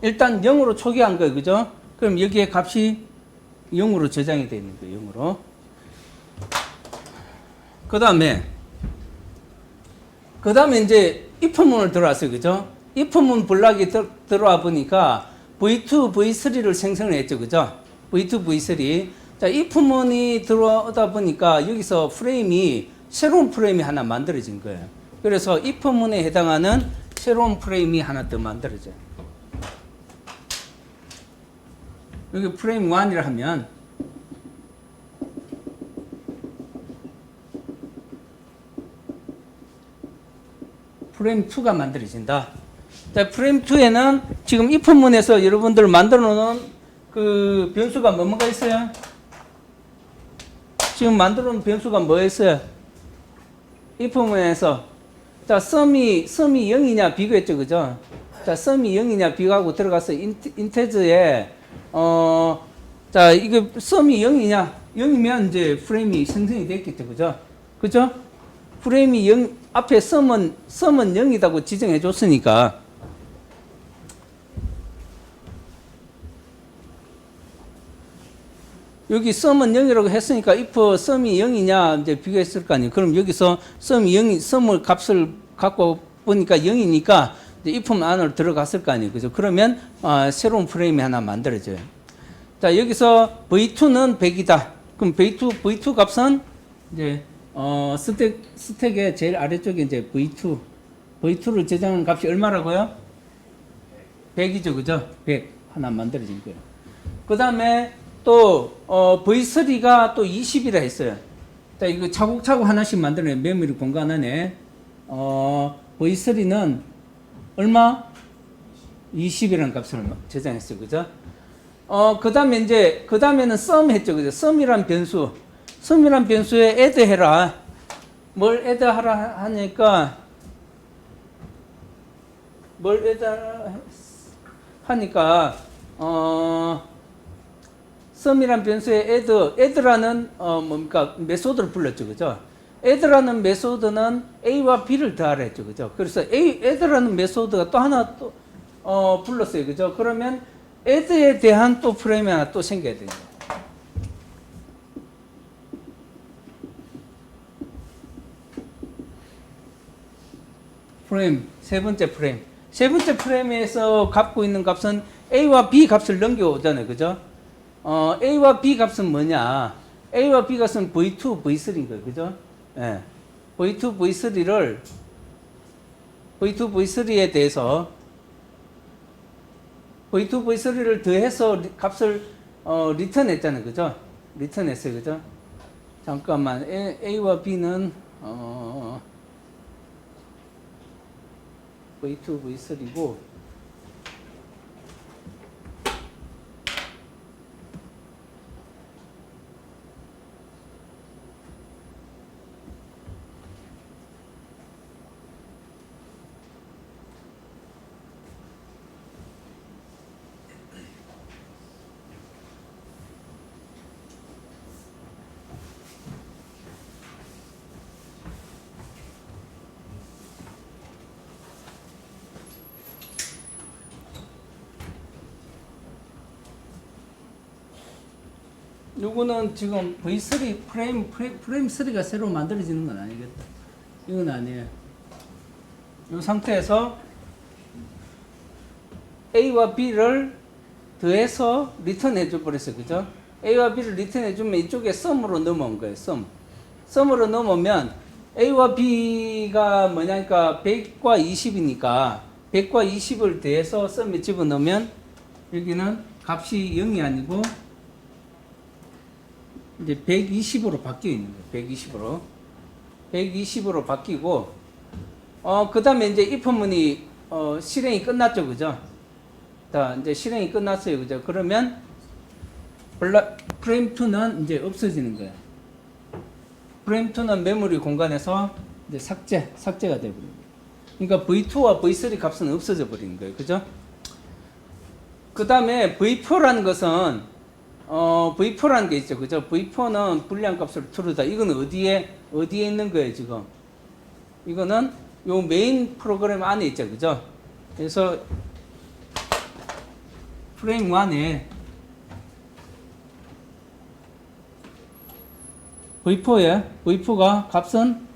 일단 0으로 초기한 거예요, 그죠? 그럼 여기에 값이 0으로 저장이 되어 있는 거예요, 0으로. 그 다음에 이제 if문을 들어왔어요, 그죠? if문 블락이 들어와 보니까 v2, v3를 생성을 했죠, 그죠? v2, v3. 자, if문이 들어오다 보니까 여기서 프레임이, 새로운 프레임이 하나 만들어진 거예요. 그래서 if문에 해당하는 새로운 프레임이 하나 더 만들어져요. 여기 프레임 1이라 하면 프레임 2가 만들어진다. 자, 프레임 2에는 지금 if문에서 여러분들 만들어 놓은 그 변수가 뭐가 있어요? 지금 만들어 놓은 변수가 뭐였어요? if문에서 자, sum이 0이냐 비교했죠, 그죠? 자, sum이 0이냐 비교하고 들어가서 인테저에 자, 이게 sum이 0이냐? 0이면 이제 프레임이 생성이 됐겠죠, 그죠? 그죠? 프레임이 0, 앞에 sum은 0이라고 지정해 줬으니까. 여기 sum은 0이라고 했으니까 if sum이 0이냐 이제 비교했을 거 아니에요. 그럼 여기서 sum이 0이 sum을 값을 갖고 보니까 0이니까 이제 if 안으로 들어갔을 거 아니에요. 그죠? 그러면 새로운 프레임이 하나 만들어져요. 자, 여기서 v2는 100이다. 그럼 v2 값은 이제 스택의 제일 아래쪽에 이제 v2를 저장한 값이 얼마라고요? 100이죠, 그죠? 100 하나 만들어진 거예요. 그 다음에 또 v3가 또 20이라 했어요. 자, 이거 차곡차곡 하나씩 만들어요. 메모리 공간 안에 v3는 얼마? 20이라는 값을 저장했어요, 그죠? 그 다음에는 sum 했죠, 그죠? sum이란 변수에 add 해라. 뭘 add 하라 하니까, sum이란 변수에 add라는 뭡니까? 메소드를 불렀죠, 그죠? add라는 메소드는 a와 b를 더하라 했죠, 그죠? 그래서 add라는 메소드가 또 하나 불렀어요, 그죠? 그러면 add에 대한 또 프레임이 하나 또 생겨야 됩니다. 세 번째 프레임에서 갖고 있는 값은 a와 b 값을 넘겨오잖아요, 그죠? a와 b 값은 뭐냐? a와 b 값은 v2, v3인 거예요, 그죠? 예. v2, v3에 대해서 v2, v3를 더해서 값을 리턴했잖아요, 그죠? 리턴했어요, 그죠? 잠깐만, a와 b는 v2, v3고 요거는 지금 V3 프레임 3가 새로 만들어지는 건 아니겠다. 이건 아니에요. 이 상태에서 A와 B를 더해서 리턴해 줘 버렸어요. 그죠? A와 B를 리턴해 주면 이쪽에 sum으로 넘어온 거예요. sum으로 넘어오면 A와 B가 뭐냐니까 100과 20이니까 100과 20을 더해서 sum에 집어넣으면 여기는 값이 0이 아니고 이제 120으로 바뀌어 있는 거예요. 120으로. 120으로 바뀌고, 그 다음에 이제 if문이, 실행이 끝났죠. 그죠? 자, 이제 실행이 끝났어요. 그죠? 그러면, 프레임2는 이제 없어지는 거예요. 프레임2는 메모리 공간에서 이제 삭제가 되버립니다. 그러니까 V2와 V3 값은 없어져 버리는 거예요. 그죠? 그 다음에 V4라는 것은, V4라는 게 있죠. 그죠? V4는 불리한 값을 true다. 이건 어디에 있는 거예요, 지금? 이거는 요 메인 프로그램 안에 있죠. 그죠? 그래서 프레임 1에 V4가 값은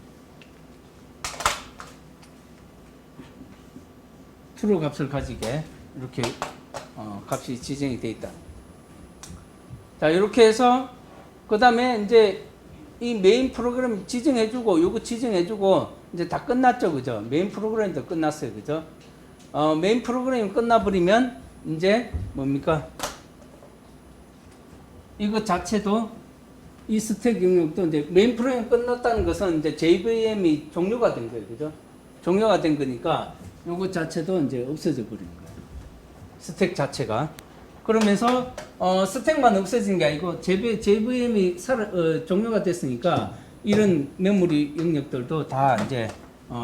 true 값을 가지게 이렇게 값이 지정이 되어 있다. 자, 이렇게 해서 그 다음에 이제 이 메인 프로그램 지정해주고 요거 지정해주고 이제 다 끝났죠. 그죠? 메인 프로그램도 끝났어요. 그죠? 메인 프로그램이 끝나버리면 이제 뭡니까? 이거 자체도 이 스택 영역도 이제 메인 프로그램이 끝났다는 것은 이제 JVM이 종료가 된 거예요. 그죠? 종료가 된 거니까 요거 자체도 이제 없어져 버리는 거예요. 스택 자체가. 그러면서 스택만 없어진 게 아니고 JVM이 종료가 됐으니까 이런 메모리 영역들도 다 이제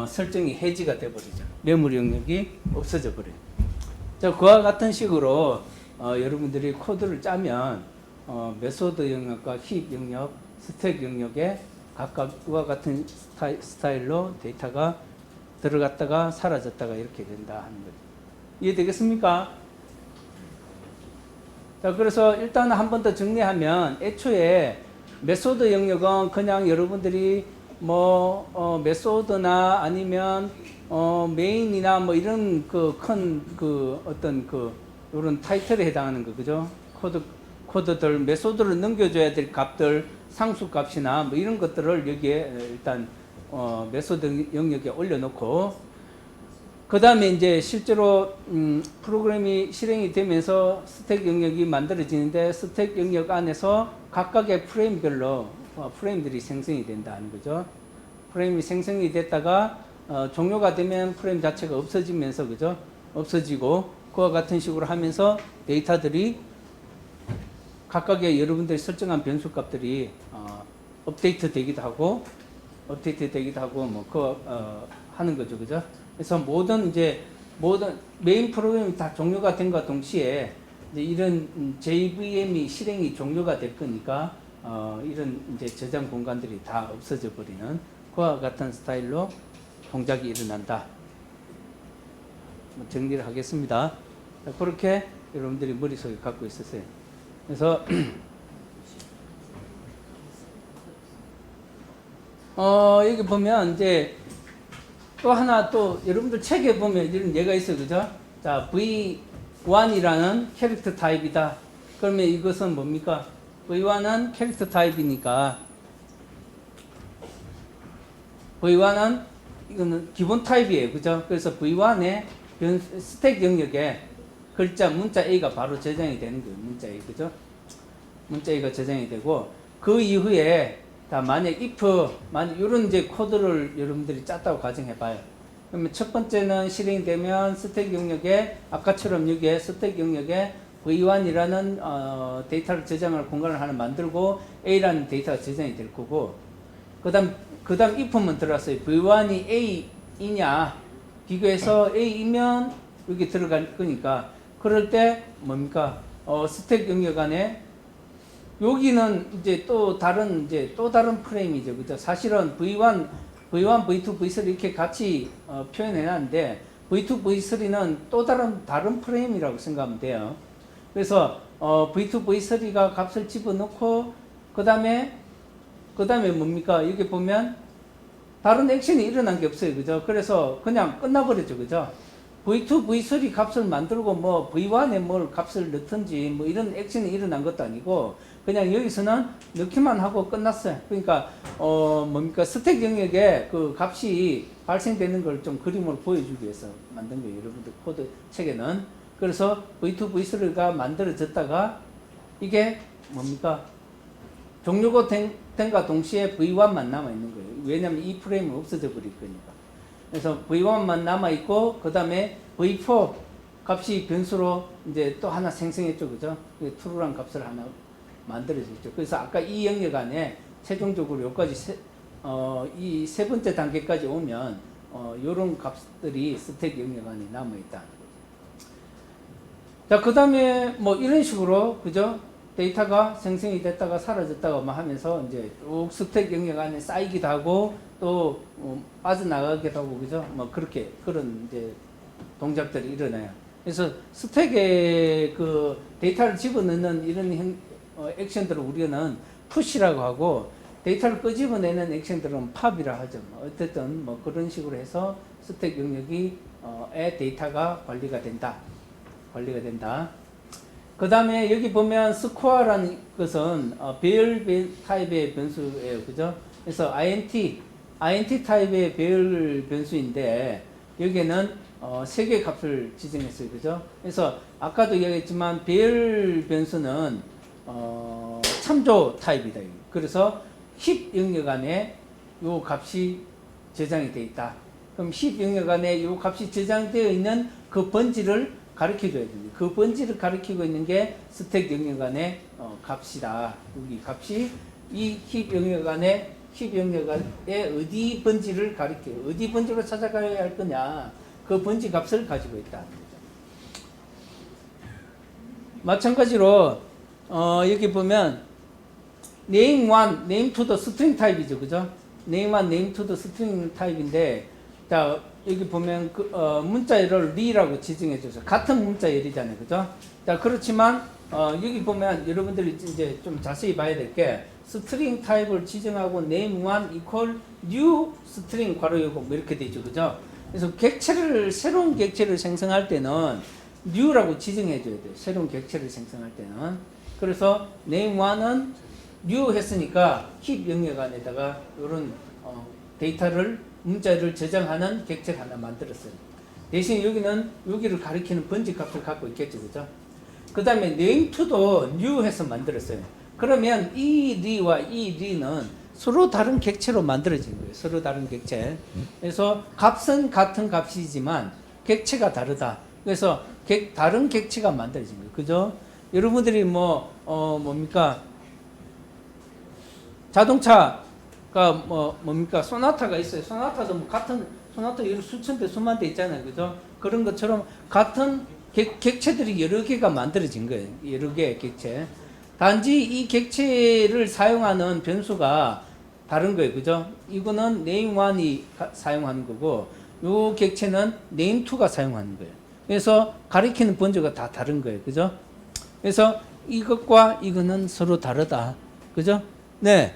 설정이 해지가 돼 버리죠. 메모리 영역이 없어져 버려요. 자, 그와 같은 식으로 여러분들이 코드를 짜면 메소드 영역과 힙 영역, 스택 영역에 각각 그와 같은 스타일로 데이터가 들어갔다가 사라졌다가 이렇게 된다 하는 거죠. 이해되겠습니까? 자, 그래서 일단 한 번 더 정리하면 애초에 메소드 영역은 그냥 여러분들이 뭐 메소드나 아니면 메인이나 뭐 이런 그 큰 그 어떤 그 이런 타이틀에 해당하는 거 그죠? 코드들 메소드를 넘겨줘야 될 값들 상수 값이나 뭐 이런 것들을 여기에 일단 메소드 영역에 올려놓고 그 다음에 이제 실제로 프로그램이 실행이 되면서 스택 영역이 만들어지는데 스택 영역 안에서 각각의 프레임별로 프레임들이 생성이 된다는 거죠. 프레임이 생성이 됐다가 종료가 되면 프레임 자체가 없어지면서 그죠? 없어지고 그와 같은 식으로 하면서 데이터들이 각각의 여러분들이 설정한 변수 값들이 업데이트 되기도 하고 뭐 하는 거죠. 그죠? 그래서 모든 메인 프로그램이 다 종료가 된과 동시에 이제 이런 JVM이 실행이 종료가 될 거니까 이런 이제 저장 공간들이 다 없어져 버리는 그와 같은 스타일로 동작이 일어난다. 정리를 하겠습니다. 그렇게 여러분들이 머릿속에 갖고 있었어요. 그래서 여기 보면 이제 또 하나 또 여러분들 책에 보면 이런 예가 있어요. 그죠? 자, V1이라는 캐릭터 타입이다. 그러면 이것은 뭡니까? V1은 캐릭터 타입이니까 V1은 이거는 기본 타입이에요. 그죠? 그래서 V1의 스택 영역에 문자 A가 바로 저장이 되는 거예요. 문자 A. 그죠? 문자 A가 저장이 되고 그 이후에 만약 이런 이제 코드를 여러분들이 짰다고 가정해 봐요. 그러면 첫 번째는 실행이 되면 스택 영역에 아까처럼 여기에 스택 영역에 V1이라는 데이터를 저장할 공간을 하나 만들고 A라는 데이터가 저장이 될 거고 그다음 if만 들어왔어요. V1이 A이냐 비교해서 A이면 여기 들어갈 거니까 그럴 때 뭡니까? 스택 영역 안에 여기는 이제 또 다른 프레임이죠. 그죠? 사실은 V1, V2, V3 이렇게 같이 표현해 놨는데 V2, V3는 또 다른 프레임이라고 생각하면 돼요. 그래서 V2, V3가 값을 집어넣고 그다음에 뭡니까? 여기 보면 다른 액션이 일어난 게 없어요. 그죠? 그래서 그냥 끝나버렸죠. 그죠? V2, V3 값을 만들고 뭐 V1에 뭘 값을 넣든지 뭐 이런 액션이 일어난 것도 아니고 그냥 여기서는 넣기만 하고 끝났어요. 그러니까 뭡니까? 스택 영역에 그 값이 발생되는 걸 좀 그림으로 보여주기 위해서 만든 거예요. 여러분들 코드 책에는. 그래서 V2, V3가 만들어졌다가 이게 뭡니까? 종료가 된과 동시에 V1만 남아있는 거예요. 왜냐면 이 프레임은 없어져 버릴 거니까. 그래서 V1만 남아있고, 그 다음에 V4 값이 변수로 이제 또 하나 생성했죠. 그죠? true란 값을 하나 만들어졌죠. 그래서 아까 이 영역 안에 최종적으로 여기까지 이 세 번째 단계까지 오면, 요런 값들이 스택 영역 안에 남아있다는 거죠. 자, 그 다음에 뭐 이런 식으로, 그죠? 데이터가 생성이 됐다가 사라졌다가 뭐 하면서 이제 쭉 스택 영역 안에 쌓이기도 하고 또 빠져나가기도 하고, 그죠? 뭐 그렇게 그런 이제 동작들이 일어나요. 그래서 스택에 그 데이터를 집어넣는 이런 액션들을 우리는 푸시라고 하고, 데이터를 끄집어내는 액션들은 팝이라 하죠. 어쨌든 뭐 그런 식으로 해서 스택 영역이 데이터가 관리가 된다. 그 다음에 여기 보면 스코어라는 것은 배열 타입의 변수예요. 그죠? 그래서 INT 타입의 배열 변수인데, 여기에는 3개의 값을 지정했어요. 그죠? 그래서 아까도 얘기했지만 배열 변수는 참조 타입이다. 그래서 힙 영역 안에 요 값이 저장이 되어 있다. 그럼 힙 영역 안에 요 값이 저장되어 있는 그 번지를 가르쳐 줘야 됩니다. 그 번지를 가리키고 있는 게 스택 영역 안의 값이다. 여기 값이 이 힙 영역 안에 어디 번지를 가리켜요. 어디 번지로 찾아가야 할 거냐. 그 번지 값을 가지고 있다. 마찬가지로 여기 보면 name 1, name 2도 스트링 타입이죠. 그죠? name 1, name 2도 스트링 타입인데, 자, 여기 보면 문자열을 리라고 지정해 줘서 같은 문자열이잖아요. 그죠? 자, 그렇지만 여기 보면 여러분들이 이제 좀 자세히 봐야 될 게, 스트링 타입을 지정하고 name 1 equal new 스트링 괄호 열고 뭐 이렇게 되죠. 그죠? 그래서 새로운 객체를 생성할 때는 new라고 지정해 줘야 돼요. 새로운 객체를 생성할 때는. 그래서 name 1은 new 했으니까 힙 영역 안에다가 이런 데이터를 문자를 저장하는 객체를 하나 만들었어요. 대신 여기를 가리키는 번지 값을 갖고 있겠죠. 그죠? 그 다음에 name2도 new 해서 만들었어요. 그러면 이 리와 이 리는 서로 다른 객체로 만들어진 거예요. 서로 다른 객체. 그래서 값은 같은 값이지만 객체가 다르다. 그래서 다른 객체가 만들어진 거예요. 그죠? 여러분들이 뭡니까? 자동차가 뭡니까? 소나타가 있어요. 소나타도 뭐 같은 소나타 여러 수천 대, 수만 대 있잖아요. 그죠? 그런 것처럼 같은 객체들이 여러 개가 만들어진 거예요. 여러 개의 객체. 단지 이 객체를 사용하는 변수가 다른 거예요. 그죠? 이거는 name1이 사용하는 거고, 요 객체는 name2가 사용하는 거예요. 그래서 가리키는 번지가 다 다른 거예요. 그죠? 그래서 이것과 이거는 서로 다르다. 그죠? 네.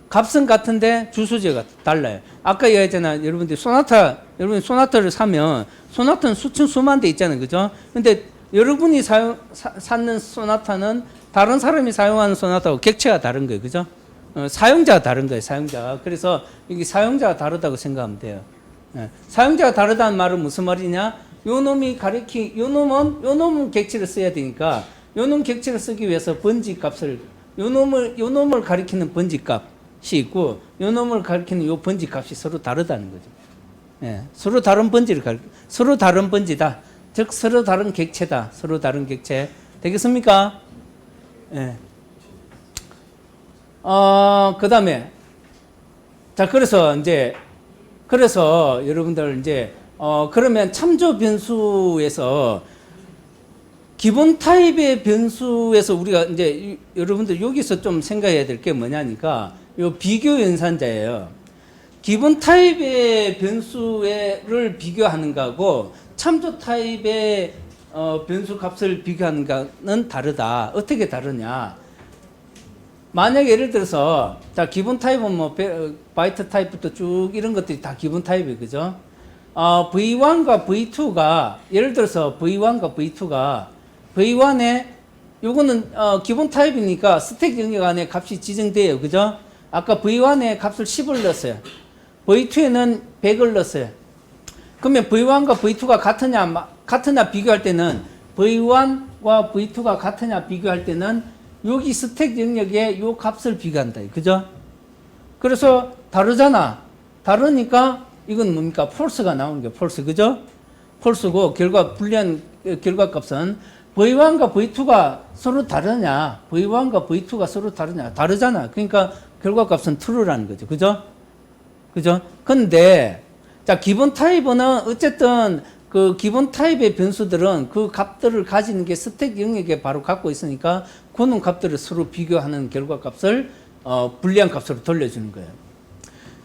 값은 같은데 주소지가 달라요. 아까 얘기했잖아. 여러분들 소나타를 사면 소나타는 수천 수만 대 있잖아요. 그죠? 근데 여러분이 사는 소나타는 다른 사람이 사용하는 소나타하고 객체가 다른 거예요. 그죠? 사용자가 다른 거예요. 사용자가. 그래서 이게 사용자가 다르다고 생각하면 돼요. 사용자가 다르다는 말은 무슨 말이냐? 요 놈은 객체를 써야 되니까 요 놈 객체를 쓰기 위해서 번지 값을 요 놈을 가리키는 번지 값이 있고 요 놈을 가리키는 요 번지 값이 서로 다르다는 거죠. 서로 다른 번지다. 즉 서로 다른 객체다. 서로 다른 객체. 되겠습니까? 그다음에 자, 그래서 여러분들 이제 그러면 참조 변수에서 기본 타입의 변수에서 우리가 이제 여러분들 여기서 좀 생각해야 될 게 뭐냐니까 요 비교 연산자예요. 기본 타입의 변수를 비교하는 거하고 참조 타입의 변수 값을 비교하는 거는 다르다. 어떻게 다르냐? 만약 예를 들어서 자, 기본 타입은 뭐 바이트 타입부터 쭉 이런 것들이 다 기본 타입이에요. 그죠? V1과 V2가 예를 들어서 V1과 V2가 V1에 요거는 기본 타입이니까 스택 영역 안에 값이 지정돼요. 그죠? 아까 V1에 값을 10을 넣었어요. V2에는 100을 넣었어요. 그러면 V1과 V2가 같으냐 비교할 때는 V1과 V2가 같으냐 비교할 때는 여기 스택 영역에 요 값을 비교한다. 그죠? 그래서 다르잖아. 다르니까 이건 뭡니까? 폴스가 나오는 게 폴스. 그죠? 폴스고 불리한 결과값은 V1과 V2가 서로 다르냐? V1과 V2가 서로 다르냐? 다르잖아. 그러니까 결과값은 true라는 거죠. 그죠? 그죠? 근데 자, 기본 타입은 어쨌든 그 기본 타입의 변수들은 그 값들을 가지는 게 스택 영역에 바로 갖고 있으니까 그놈 값들을 서로 비교하는 결과값을 불리한 값으로 돌려주는 거예요.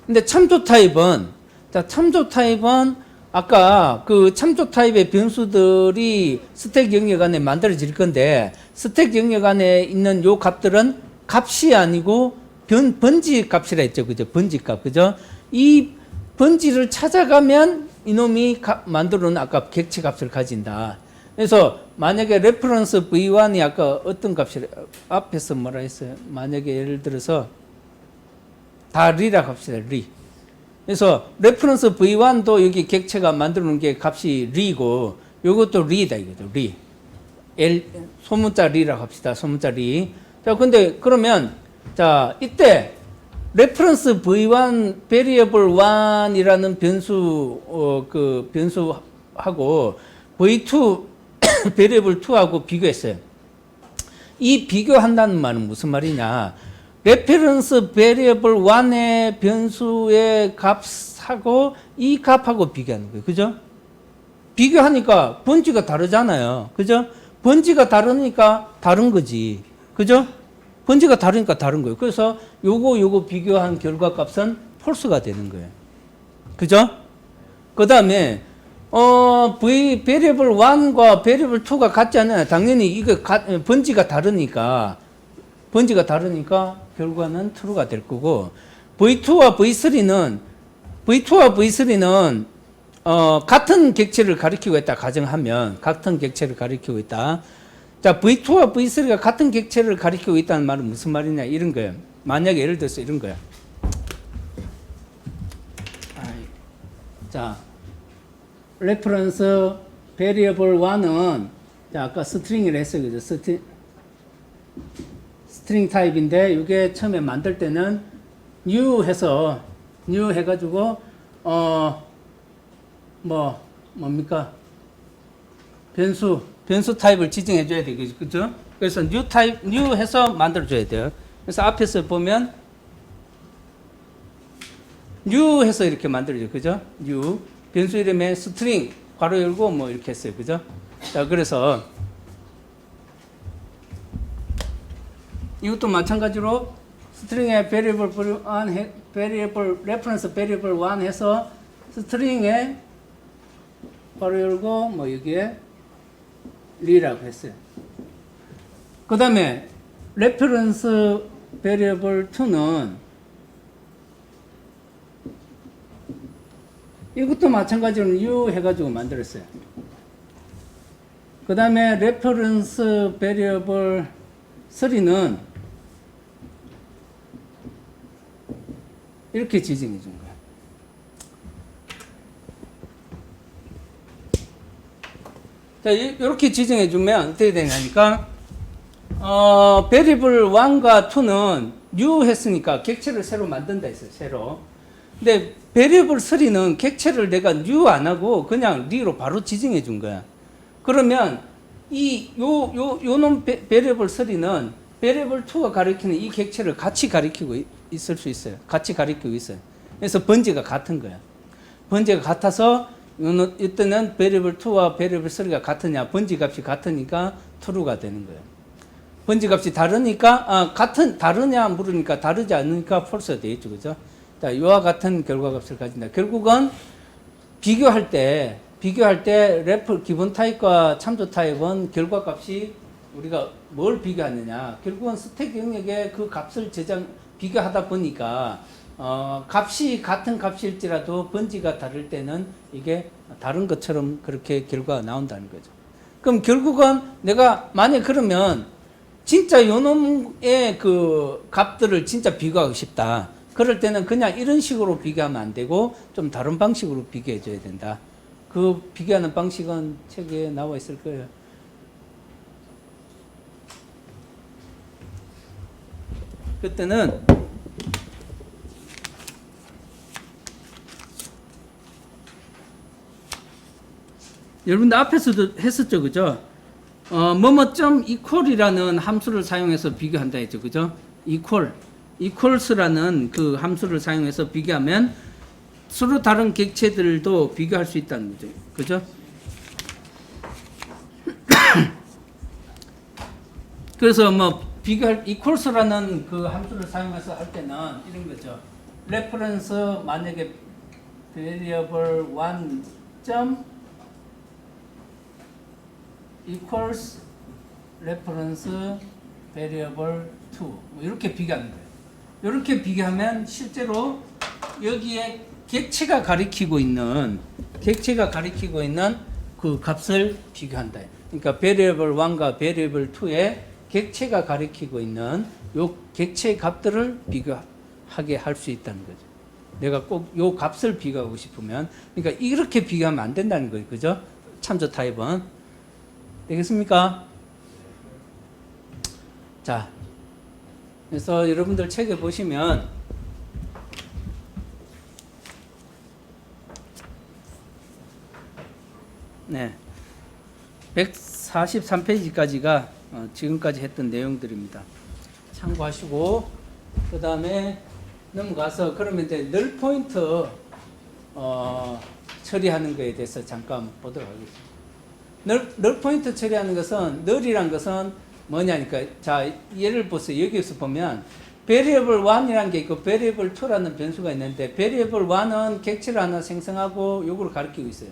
근데 참조 타입은 아까 그 참조 타입의 변수들이 스택 영역 안에 만들어질 건데 스택 영역 안에 있는 요 값들은 값이 아니고 번지 값이라 했죠. 그죠? 번지 값. 그죠? 이 번지를 찾아가면 이놈이 만들어 놓은 아까 객체 값을 가진다. 그래서 만약에 레퍼런스 V1이 아까 어떤 값이 앞에서 뭐라 했어요? 만약에 예를 들어서 다 리라 합시다. 리. 그래서 레퍼런스 V1도 여기 객체가 만들어 놓은 게 값이 리고 요것도 리다 이거죠. 리. 소문자 리라고 합시다. 소문자 리. 자, 근데 그러면 자, 이때 레퍼런스 V1 variable 1이라는 변수 그 변수하고 V2 variable 2하고 비교했어요. 이 비교한다는 말은 무슨 말이냐? 레퍼런스 variable 1의 변수의 값하고 이 값하고 비교하는 거예요. 그죠? 비교하니까 번지가 다르잖아요. 그죠? 번지가 다르니까 다른 거지. 그죠? 번지가 다르니까 다른 거예요. 그래서 요거 비교한 결과값은 폴스가 되는 거예요. 그죠? 그 다음에 variable 1과 variable 2가 같지 않아요. 당연히 이거 번지가 다르니까 결과는 true가 될 거고 V2와 V3는 같은 객체를 가리키고 있다 가정하면 같은 객체를 가리키고 있다. 자, V2와 V3가 같은 객체를 가리키고 있다는 말은 무슨 말이냐 이런 거예요. 만약에 예를 들어서 이런 거야. 자, 레퍼런스 베리어블 1은 자, 아까 스트링이라 했어요. 그죠? 스트링 타입인데 이게 처음에 만들 때는 new 해가지고 뭡니까? 변수 타입을 지정해 줘야 되겠죠. 그죠? 그래서 new 해서 만들어 줘야 돼요. 그래서 앞에서 보면 new 해서 이렇게 만들어줘. 그죠? new 변수 이름에 스트링 괄호 열고 뭐 이렇게 했어요. 그죠? 자, 그래서 이것도 마찬가지로 스트링에 variable reference variable 1 해서 스트링에 괄호 열고 뭐 여기에 리라고 했어요. 그 다음에 reference variable 2는 이것도 마찬가지로 new 해가지고 만들었어요. 그 다음에 reference variable 3는 이렇게 지정해 준 거예요. 자, 이렇게 지정해 주면 어떻게 되냐니까, variable 1과 2는 new 했으니까 객체를 새로 만든다 했어요, 새로. 근데 variable 3는 객체를 내가 new 안 하고 그냥 리로 바로 지정해 준 거야. 그러면 요놈 variable 3는 variable 2가 가리키는 이 객체를 같이 가리키고 있을 수 있어요. 같이 가리키고 있어요. 그래서 번지가 같은 거야. 번지가 같아서 이때는 variable 2와 variable 3가 같으냐, 번지 값이 같으니까 true가 되는 거예요. 번지 값이 다르니까 다르냐 물으니까 다르지 않으니까 false가 되겠죠. 그죠? 자, 이와 같은 결과값을 가진다. 결국은 비교할 때 기본 타입과 참조 타입은 결과값이 우리가 뭘 비교하느냐. 결국은 스택 영역에 그 값을 비교하다 보니까 값이 같은 값일지라도 번지가 다를 때는 이게 다른 것처럼 그렇게 결과가 나온다는 거죠. 그럼 결국은 내가 만약 그러면 진짜 요놈의 그 값들을 진짜 비교하고 싶다. 그럴 때는 그냥 이런 식으로 비교하면 안 되고 좀 다른 방식으로 비교해 줘야 된다. 그 비교하는 방식은 책에 나와 있을 거예요. 그때는 여러분들 앞에서도 했었죠, 그죠? 뭐뭐점 equal이라는 함수를 사용해서 비교한다 했죠, 그죠? equals라는 그 함수를 사용해서 비교하면 서로 다른 객체들도 비교할 수 있다는 거죠, 그죠? 그래서 뭐 비교할 equals라는 그 함수를 사용해서 할 때는 이런 거죠. reference 만약에 variable 1점 equals reference variable 2 뭐 이렇게 비교하는 거예요. 이렇게 비교하면 실제로 여기에 객체가 가리키고 있는 그 값을 비교한다. 그러니까 variable 1과 variable 2의 객체가 가리키고 있는 요 객체 값들을 비교하게 할 수 있다는 거죠. 내가 꼭 요 값을 비교하고 싶으면, 그러니까 이렇게 비교하면 안 된다는 거예요, 그죠? 참조 타입은 되겠습니까? 자, 그래서 여러분들 책에 보시면 네, 143페이지까지가 지금까지 했던 내용들입니다. 참고하시고 그 다음에 넘어가서 그러면 이제 널 포인트 처리하는 거에 대해서 잠깐 보도록 하겠습니다. 널 포인트 처리하는 것은 널이란 것은 뭐냐니까, 자 예를 보세요. 여기서 보면 variable 1이라는 게 있고 variable 2라는 변수가 있는데 variable 1은 객체를 하나 생성하고 요거를 가리키고 있어요.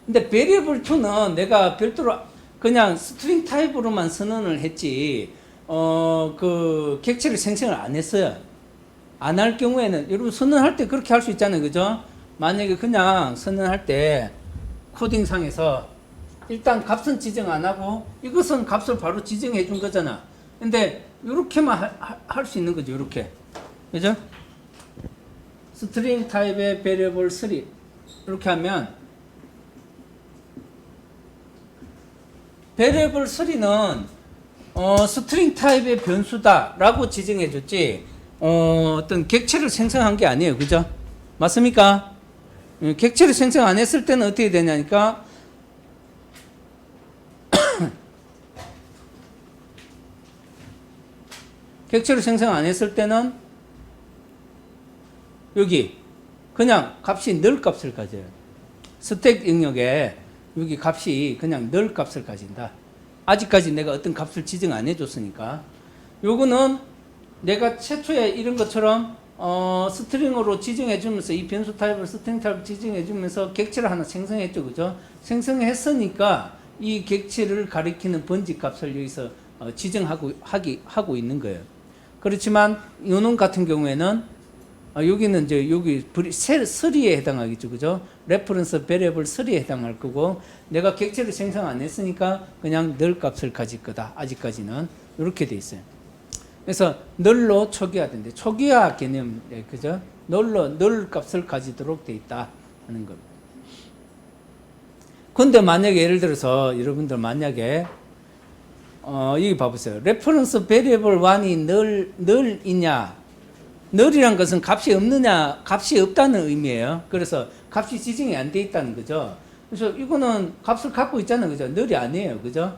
근데 variable 2는 내가 별도로 그냥 스트링 타입으로만 선언을 했지 그 객체를 생성을 안 했어요. 안 할 경우에는 여러분 선언할 때 그렇게 할 수 있잖아요, 그죠? 만약에 그냥 선언할 때 코딩상에서 일단 값은 지정 안 하고 이것은 값을 바로 지정해 준 거잖아. 근데 이렇게만 할 수 있는 거죠, 이렇게. 그죠? 스트링 타입의 variable 3 이렇게 하면 variable 3는 스트링 타입의 변수다라고 지정해 줬지 어떤 객체를 생성한 게 아니에요, 그죠? 맞습니까? 객체를 생성 안 했을 때는 어떻게 되냐니까 객체를 생성 안 했을 때는 여기 그냥 값이 널 값을 가져요. 스택 영역에 여기 값이 그냥 널 값을 가진다. 아직까지 내가 어떤 값을 지정 안 해줬으니까. 요거는 내가 최초에 이런 것처럼 스트링으로 지정해주면서 이 변수 타입을 스트링 타입 지정해주면서 객체를 하나 생성했죠, 그죠? 생성했으니까 이 객체를 가리키는 번지 값을 여기서 하고 있는 거예요. 그렇지만 요놈 같은 경우에는 여기는 이제 여기 3에 해당하겠죠, 그죠? 레퍼런스 베리어블 3에 해당할 거고 내가 객체를 생성 안 했으니까 그냥 널 값을 가질 거다. 아직까지는 이렇게 돼 있어요. 그래서 널로 초기화된대. 초기화 개념, 그죠? 널 값을 가지도록 돼 있다 하는 겁니다. 근데 만약에 예를 들어서 여러분들 만약에 여기 봐보세요. 레퍼런스 베리어블 1이 널이냐? 널이란 것은 값이 없느냐? 값이 없다는 의미예요. 그래서 값이 지정이 안 돼 있다는 거죠. 그래서 이거는 값을 갖고 있잖아요, 그죠? 널이 아니에요, 그죠?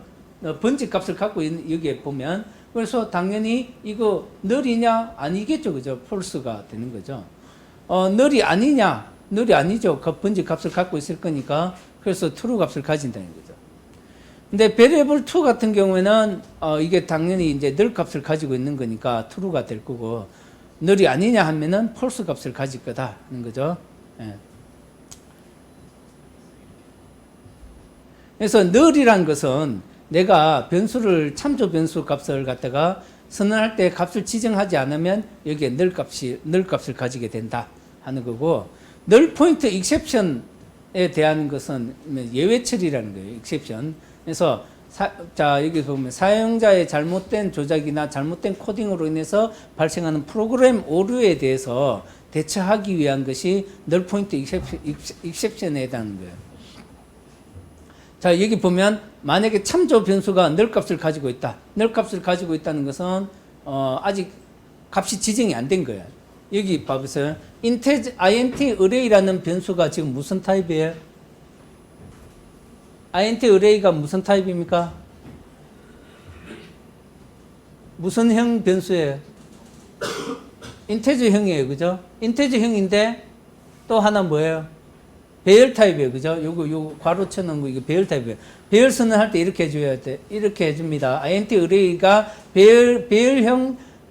번지 값을 갖고 있는 여기에 보면 그래서 당연히 이거 널이냐? 아니겠죠, 그죠? 폴스가 되는 거죠. 널이 아니냐? 널이 아니죠. 그 번지 값을 갖고 있을 거니까 그래서 true 값을 가진다는 거죠. 근데 variable 2 같은 경우에는 이게 당연히 이제 널 값을 가지고 있는 거니까 true가 될 거고 널이 아니냐 하면은 false 값을 가질 거다 하는 거죠. 예. 그래서 널이란 것은 내가 변수를 참조 변수 값을 갖다가 선언할 때 값을 지정하지 않으면 여기에 널 값을 가지게 된다 하는 거고 널 포인트 익셉션에 대한 것은 예외 처리라는 거예요. 익셉션. 그래서 자 여기 보면 사용자의 잘못된 조작이나 잘못된 코딩으로 인해서 발생하는 프로그램 오류에 대해서 대처하기 위한 것이 널 포인트 익셉션에 해당하는 거예요. 자 여기 보면 만약에 참조 변수가 널 값을 가지고 있다. 널 값을 가지고 있다는 것은 아직 값이 지정이 안 된 거예요. 여기 봐보세요. int array라는 변수가 지금 무슨 타입이에요? int array가 무슨 타입입니까? 무슨 형 변수예요? 인테저형이에요. 그죠? 인테저형인데 또 하나 뭐예요? 배열 타입이에요. 그죠? 요거 괄호 쳐놓은 거 이게 배열 타입이에요. 배열 선언할 때 이렇게 해줘야 돼. 이렇게 해줍니다. int array가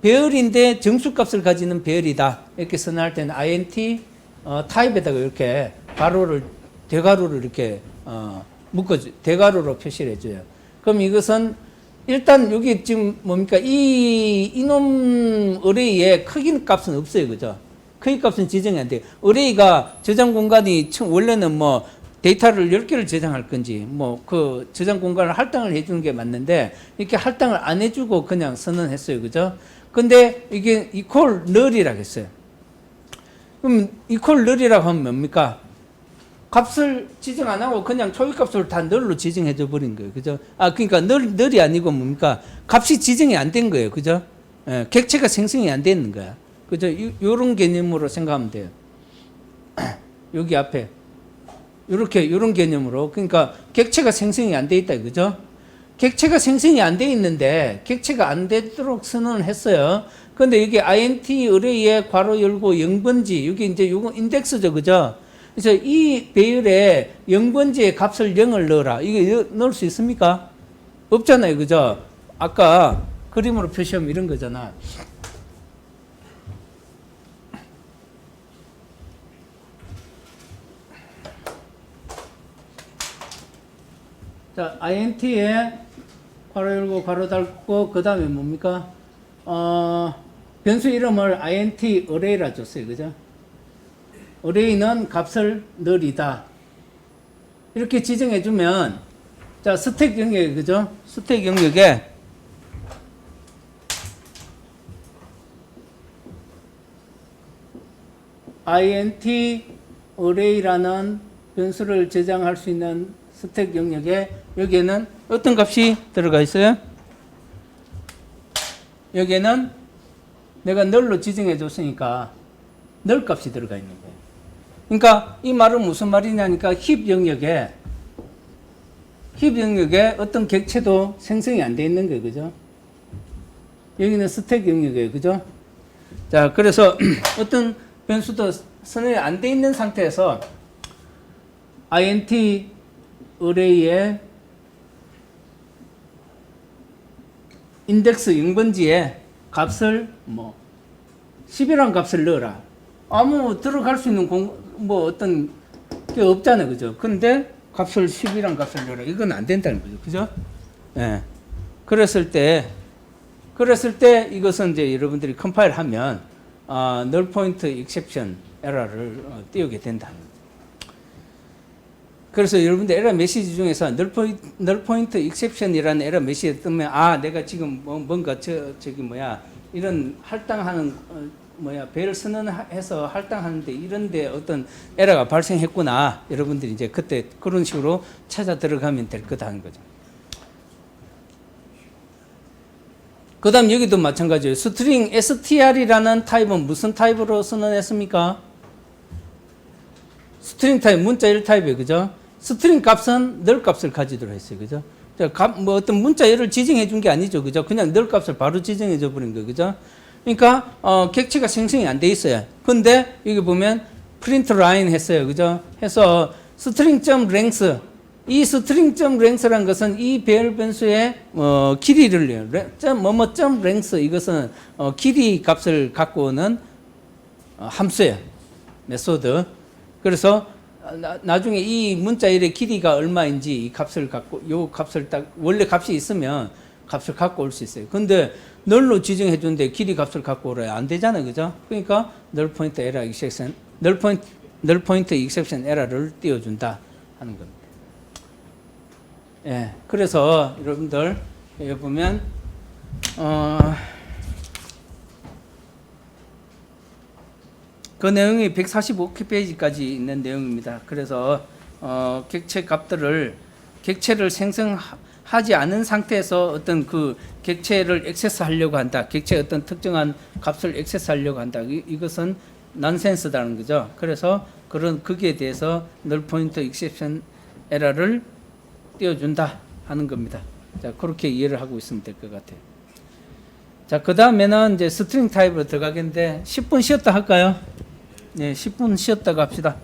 배열인데 정수값을 가지는 배열이다. 이렇게 선언할 때는 int 타입에다가 이렇게 대괄호를 이렇게 대괄호로 표시를 해줘요. 그럼 이것은 일단 여기 지금 뭡니까? 이놈 array의 크기 값은 없어요. 그죠? 크기 값은 지정이 안 돼요. array가 저장 공간이 원래는 뭐 데이터를 10개를 저장할 건지 뭐 그 저장 공간을 할당을 해주는 게 맞는데 이렇게 할당을 안 해주고 그냥 선언했어요. 그죠? 근데 이게 equal null이라고 했어요. 그럼 equal null이라고 하면 뭡니까? 값을 지정 안 하고 그냥 초기값을 다 null로 지정해 줘 버린 거예요. 그죠? 그러니까 null이 아니고 뭡니까? 값이 지정이 안 된 거예요. 그죠? 예, 객체가 생성이 안 되는 거야. 그죠? 요런 개념으로 생각하면 돼요. 여기 앞에. 요런 개념으로. 그러니까 객체가 생성이 안 돼 있다. 그죠? 객체가 생성이 안 돼 있는데 객체가 안 되도록 선언을 했어요. 근데 여기 int array에 괄호 열고 0번지 여기 이제 요거 인덱스죠. 그죠? 그래서 이 배열에 0번지의 값을 0을 넣어라. 이게 넣을 수 있습니까? 없잖아요. 그죠? 아까 그림으로 표시하면 이런 거잖아. 자, int에 괄호 열고 괄호 닫고 그 다음에 뭡니까? 변수 이름을 int array라 줬어요. 그죠? array는 값을 null이다. 이렇게 지정해 주면 자, 스택 영역에 그죠? 스택 영역에 int array라는 변수를 저장할 수 있는 스택 영역에 여기에는 어떤 값이 들어가 있어요? 여기에는 내가 null로 지정해 줬으니까 null 값이 들어가 있는 거예요. 그러니까 이 말은 무슨 말이냐니까 힙 영역에 어떤 객체도 생성이 안 돼 있는 거예요. 그죠? 여기는 스택 영역이에요. 그죠? 자, 그래서 어떤 변수도 선언이 안 돼 있는 상태에서 int array에 인덱스 0번지에 값을 뭐 10이라는 값을 넣어라. 아무 들어갈 수 있는 뭐 어떤 게 없잖아요. 그죠? 근데 값을 10이라는 값을 넣어라. 이건 안 된다는 거죠. 그죠? 예. 그랬을 때 이것은 이제 여러분들이 컴파일 하면 null point exception 에러를 띄우게 된다는 거죠. 그래서 여러분들 에러 메시지 중에서 null point exception이라는 에러 메시지 뜨면 내가 지금 뭔가 이런 할당하는 배열 선언해서 할당하는데 이런데 어떤 에러가 발생했구나. 여러분들이 이제 그때 그런 식으로 찾아 들어가면 될 거다 하는 거죠. 그 다음 여기도 마찬가지예요. 스트링 str이라는 타입은 무슨 타입으로 선언했습니까? 스트링 타입, 문자 1타입이에요. 그죠? 스트링 값은 null 값을 가지도록 했어요. 그죠? 어떤 문자 1을 지정해 준 게 아니죠. 그죠? 그냥 null 값을 바로 지정해 줘 버린 거예요. 그죠? 그러니까 객체가 생성이 안 돼 있어요. 근데 여기 보면 print line 했어요. 그죠? 해서 string.length 이 string.length라는 것은 이 배열 변수의 길이를 뭐뭐.length 이것은 길이 값을 갖고 오는 함수예요. 메소드. 그래서 나중에 이 문자 1의 길이가 얼마인지 이 값을 갖고 요 값을 딱 원래 값이 있으면 값을 갖고 올 수 있어요. 근데 null로 지정해 주는데 길이 값을 갖고 오라 안 되잖아요. 그죠? 그러니까 null point error exception null point exception error를 띄워 준다 하는 겁니다. 예. 그래서 여러분들 여기 보면 그 내용이 145페이지까지 있는 내용입니다. 그래서 객체를 생성할 하지 않은 상태에서 어떤 그 객체를 액세스하려고 한다. 객체의 어떤 특정한 값을 액세스하려고 한다. 이것은 넌센스다는 거죠. 그래서 그런 거기에 대해서 null pointer exception 에러를 띄워준다 하는 겁니다. 자, 그렇게 이해를 하고 있으면 될 것 같아요. 자, 그 다음에는 이제 스트링 타입으로 들어가겠는데 10분 쉬었다 할까요? 네, 10분 쉬었다가 합시다.